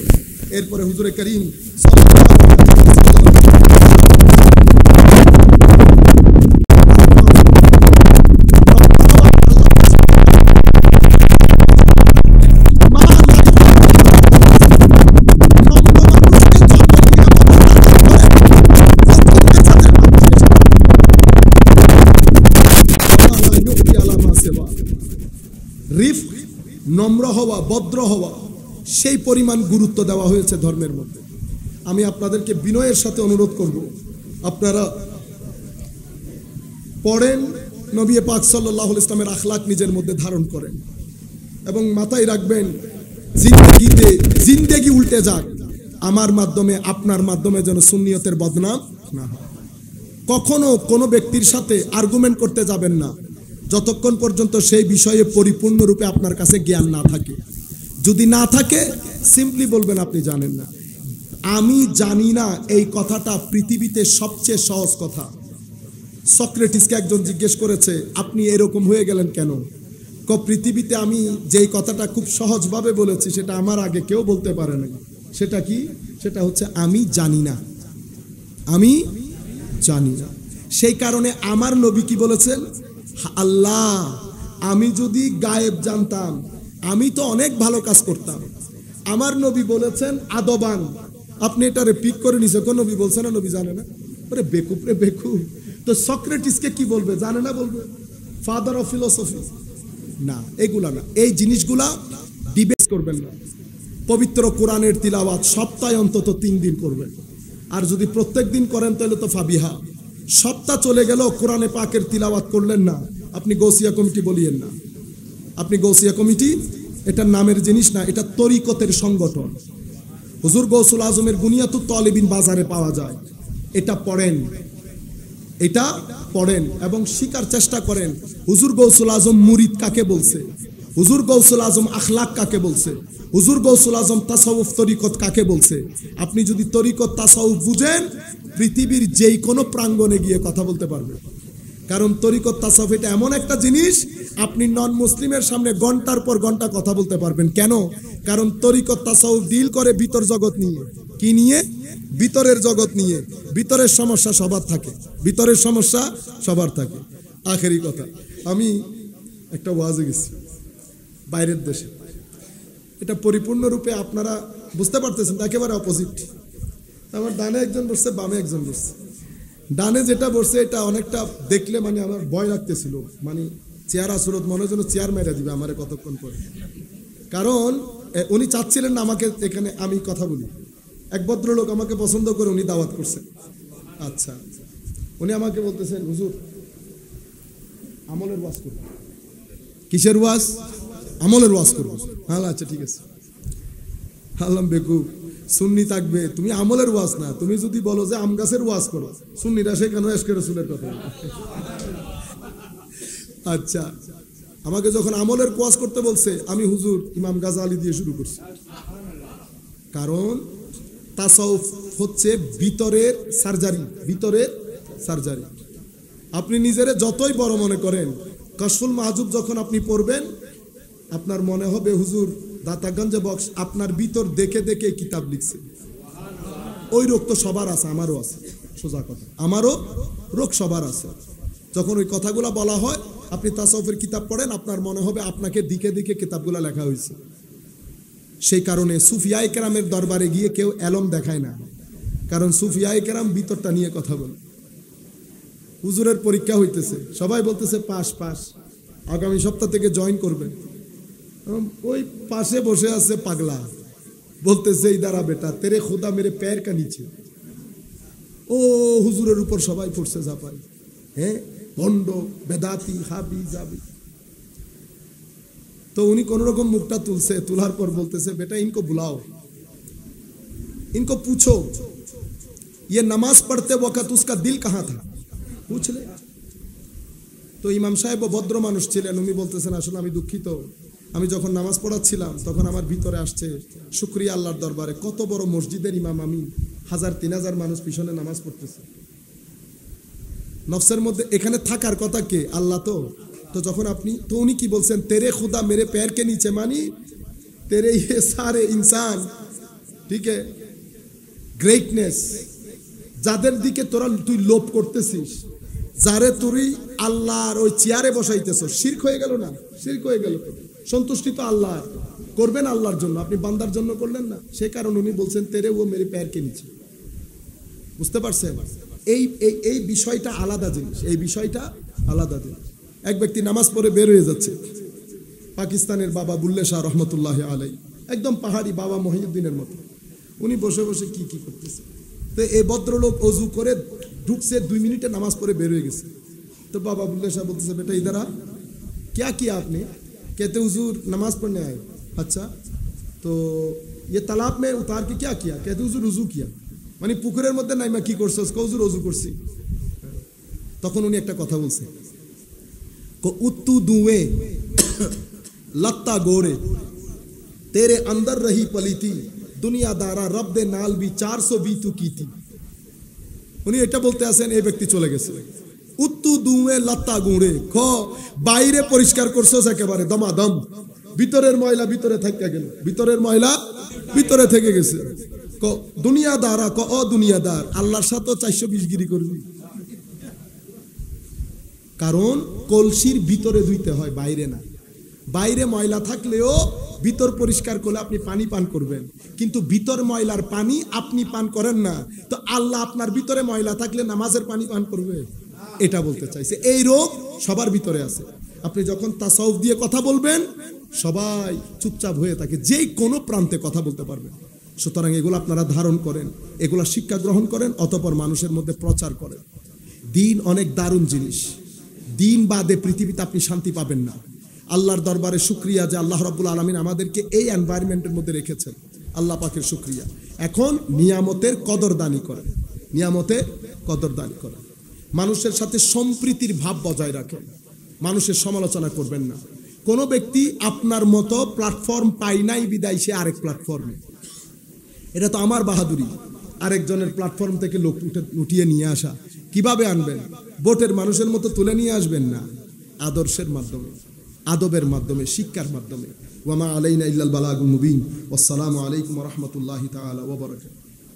এরপরে হুজুর করিম সাল্লাল্লাহু আলাইহি নম্র হওয়া, ভদ্র হওয়া, সেই পরিমাণ গুরুত্ব দেওয়া হয়েছে ধর্মের মধ্যে। আমি আপনাদেরকে বিনয়ের সাথে অনুরোধ করব, আপনারা পড়েন, নবী পাক সাল্লাল্লাহু আলাইহি ওয়াসাল্লামের আখলাক নিজের মধ্যে ধারণ করেন এবং মাথায় রাখবেন জিন্দেগি উল্টে যাক, আমার মাধ্যমে আপনার মাধ্যমে যেন সুন্নিয়তের বদনাম না হয়। কখনো কোনো ব্যক্তির সাথে আর্গুমেন্ট করতে যাবেন না যতক্ষণ পর্যন্ত সেই বিষয়ে পরিপূর্ণরূপে আপনার কাছে জ্ঞান না থাকে। যদি না থাকে সিম্পলি বলবেন আপনি জানেন না। আমি জানি না এই কথাটা পৃথিবীতে সবচেয়ে সহজ কথা। সক্রেটিসকে একজন জিজ্ঞেস করেছে আপনি এরকম হয়ে গেলেন কেন? পৃথিবীতে আমি যেই কথাটা খুব সহজভাবে বলেছি সেটা আমার আগে কেউ বলতে পারে না। সেটা কি? সেটা হচ্ছে আমি জানি না, আমি জানি না। সেই কারণে আমার নবী কি বলেছেন? আল্লাহ, আমি যদি গায়েব জানতাম আমি তো অনেক ভালো কাজ করতাম। আমার নবী বলেছেন আদবান। আপনি এটারে পিক করে নিছে, কোন নবী বলছে না নবী জানে না? আরে বেকুফ রে বেকুফ। তো সক্রেটিসকে কি বলবে? জানে না বলবে? ফাদার অফ ফিলোসফি না, এগুলা না। এই জিনিসগুলা ডিবেট করবেন না। পবিত্র কোরআনের তিলাওয়াত সপ্তাহে অন্তত 3 দিন করবেন। আর যদি প্রত্যেক দিন করেন তাহলে তো ফাবিহা। সপ্তাহ চলে গেল কোরআনে পাকের তিলাওয়াত করলেন না, আপনি গৌসিয়া কমিটি বলিয়েন না। আপনি গৌসিয়া কমিটি এটা নামের জিনিস না, এটা তরিকতের সংগঠন। হুজুর গৌসুল আজমের বুনিয়াতুত তালিবিন বাজারে পাওয়া যায়, এটা পড়েন। এটা পড়েন এবং শিকার চেষ্টা করেন হুজুর গৌসুল আজম মুরিদ কাকে বলছে, হুজুর গৌসুল আজম আখলাক কাকে বলছে, হুজুর গৌসুল আজম তাসাউফ তরিকত কাকে বলছে। আপনি যদি তরিকত তাসাউফ বুঝেন পৃথিবীর যেই কোনো প্রাঙ্গণে গিয়ে কথা বলতে পারবেন। কারণ তরিকত তাসাউফ এটা এমন একটা জিনিস আপনি নন মুসলিমের সামনে ঘন্টার পর ঘন্টা কথা বলতে পারবেন। কেন? কারণ তরিকত তাসাউফ ডিল করে ভিতর জগৎ নিয়ে। কি নিয়ে? ভিতরের জগৎ নিয়ে। ভিতরের সমস্যা সবার থাকে, ভিতরের সমস্যা সবার থাকে। আখেরি কথা, আমি একটা ওয়াজে গেছি বাইরের দেশে, এটা পরিপূর্ণরূপে আপনারা বুঝতে পারতেছেন একেবারে অপোজিট। আমার ডানে একজন বসছে, বামে একজন বসছে। ডানে যেটা বসছে এটা অনেকটা দেখলে মানে আমার ভয় লাগতেছিল, মানে চেয়ার আসরত মনে হয় যেন চেয়ার মেরে দিবে আমারে কতক্ষণ পরে। কারণ উনি চাচ্ছিলেন না আমাকে এখানে আমি কথা বলি। এক ভদ্রলোক আমাকে পছন্দ করে উনি দাওয়াত করছেন। আচ্ছা, উনি আমাকে বলতেছেন হুজুর আমলের ওয়াজ করব। কিসের ওয়াজ? আমলের ওয়াজ করবো। হ্যাঁ আচ্ছা ঠিক আছে। আল্লাহ বেকুব, সুন্নি থাকবে, তুমি আমলের ওয়াজ না, তুমি যদি বলো যে আম গাছের ওয়াজ করো, সুন্নিরা সেখানে এসকে রসুলের কথা। আচ্ছা, আমাকে যখন আমলের ওয়াজ করতে বলছে আমি হুজুর ইমাম গাজালি দিয়ে শুরু করছি। কারণ তাসাউফ হচ্ছে ভিতরের সার্জারি, ভিতরের সার্জারি। আপনি নিজেরে যতই বড় মনে করেন, কাশফুল মাহজুব যখন আপনি পড়বেন আপনার মনে হবে হুজুর দাতাগঞ্জে বক্স আপনার ভিতর দেখে দেখে কিতাব লিখছে। ওই রোগ তো সবার আছে, আমারও আছে, সোজা কথা, আমারও রোগ সবার আছে। যখন ওই কথাগুলো বলা হয় আপনি তাসাউফের কিতাব পড়েন আপনার মনে হবে আপনাকে দিকে দিকে কিতাবগুলো লেখা হয়েছে। সেই কারণে সুফিয়ায়ে কেরামের দরবারে গিয়ে কেউ এলম দেখায় না, কারণ সুফিয়ায়ে কেরাম ভিতরটা নিয়ে কথা বলে। হুজুরের পরীক্ষা হইতেছে, সবাই বলতেছে পাস পাস, আগামী সপ্তাহ থেকে জয়েন করবেন। ওই পাশে বসে আছে পাগলা, বলতেছে ইদারা বেটা তেরে খুদা মেরে पैर का नीचे। ও হুজুরের উপর সবাই পড়ছে ঝাপাই, হ্যাঁ ভণ্ড বেদাতি হাবি যাবি। তো উনি কোন রকম মুখটা তুলছে, তোলার পর বলতেছে बेटा इनको बुलाओ, इनको पूछो ये नमाज पढ़ते वक्त उसका दिल कहाँ था, पूछ ले। তো ইমাম সাহেব ভদ্র মানুষ ছিলেন, উনি বলতেছেন আসলে আমি দুঃখিত, আমি যখন নামাজ পড়াচ্ছিলাম তখন আমার ভিতরে আসছে শুকরিয়া আল্লাহর দরবারে, কত বড় মসজিদের ইমাম আমি, 1000-3000 মানুষ পিছনে নামাজ পড়তেছে। নফসের মধ্যে এখানে থাকার কথা কে? আল্লাহ। তো যখন আপনি, তো উনি কি বলছেন তেরে খুদা মেরে पैर के नीचे, मानी तेरे ये सारे इंसान, ठीक है, গ্রেটনেস যাদের দিকে তোরা তুই লোভ করতেছিস, যারে তুই আল্লাহর ওই চেয়ারে বসাইতেছ, শিরক হয়ে গেল না? শিরক হয়ে গেল। সন্তুষ্টি তো আল্লাহ করবেন, আল্লাহর জন্য, আপনি বান্দার জন্য করলেন না। সেই কারণে উনি বলছেন তেরে ও মেরে पैर के नीचे। বুঝতে পারছেন? এই বিষয়টা আলাদা জিনিস, এই বিষয়টা আলাদা জিনিস। এক ব্যক্তি নামাজ পড়ে বের হয়ে যাচ্ছে, পাকিস্তানের বাবা বুল্লে শাহ রহমতুল্লাহ আলাই, একদম পাহাড়ি বাবা মহিউদ্দিনের মতো। উনি বসে বসে কি কি করতেছে। তো এই ভদ্রলোক অজু করে ঢুকছে, 2 মিনিটে নামাজ পড়ে বের হয়ে গেছে। তো বাবা বুল্লে শাহ বলতেছে বেটা ইদারা क्या किया आपने? कहते हुजूर नमाज पढ़ने आए। अच्छा, तो ये तालाब में उतार के क्या किया? कहते हुजूर वुजू किया। মানে পুকুরের মধ্যে নাইমা কি করছস? হুজুর ওযু করছি। তখন উনি একটা কথা বলছে, को उत्तू दुए लत्ता गोरे तेरे अंदर रही पली थी दुनियादारा रब दे नाल भी 420 तू की थी। উনি এটা বলতে আছেন, এই ব্যক্তি চলে গেছে। উত্তু দুয়ে লত্তা গুঁড়ে, খ বাইরে পরিষ্কার করছস একেবারে দমাদম, ভিতরের ময়লা ভিতরে থেকে গেল, ভিতরের ময়লা ভিতরে থেকে গেছে। ক দুনিয়াদারা, ক অ দুনিয়াদার, আল্লাহর সাথে 420 গিরি করবি। কারণ কলসির ভিতরে ধুইতে হয়, বাইরে না। বাইরে ময়লা থাকলেও ভিতর পরিষ্কার করলে আপনি পানি পান করবেন, কিন্তু ভিতর ময়লার পানি আপনি পান করেন না, তো আল্লাহ আপনার ভিতরে ময়লা থাকলে নামাজের পানি পান করবে? এটা বলতে চাইছে। এই রোগ সবার ভিতরে আছে। আপনি যখন তাসাউফ দিয়ে কথা বলবেন সবাই চুপচাপ হয়ে থাকে, যেই কোনো প্রান্তে কথা বলতে পারবেন। সুতরাং এগুলো আপনারা ধারণ করেন, এগুলা শিক্ষা গ্রহণ করেন, অতঃপর মানুষের মধ্যে প্রচার করেন। দিন অনেক দারুণ জিনিস, দিন বাদে পৃথিবীতে আপনি শান্তি পাবেন না। আল্লাহর দরবারে শুকরিয়া যে আল্লাহ রাব্বুল আলামিন আমাদেরকে এই এনভায়রনমেন্টের মধ্যে রেখেছেন, আল্লাহ পাকের শুকরিয়া। এখন নিয়ামতের কদরদানি করেন, নিয়ামতের কদরদানি করেন। মানুষের সাথে সম্প্রীতির ভাব বজায় রাখেন, মানুষের সমালোচনা করবেন না। কোনো ব্যক্তি আপনার মতো প্ল্যাটফর্ম পায় নাই বিদায় সে আরেক প্ল্যাটফর্মে, এটা তো আমার বাহাদুরি। আরেকজনের প্ল্যাটফর্ম থেকে লোক উঠিয়ে নিয়ে আসা, কিভাবে আনবেন? ভোটের মানুষের মতো তুলে নিয়ে আসবেন না, আদর্শের মাধ্যমে, আদবের মাধ্যমে, শিক্ষার মাধ্যমে। ওয়ামা আলাইনা ইল্লাল বালাগুল মুবিন। ওয়াসসালামু আলাইকুম ওয়া রাহমাতুল্লাহি তাআলা ওয়া বারাকাতুহু।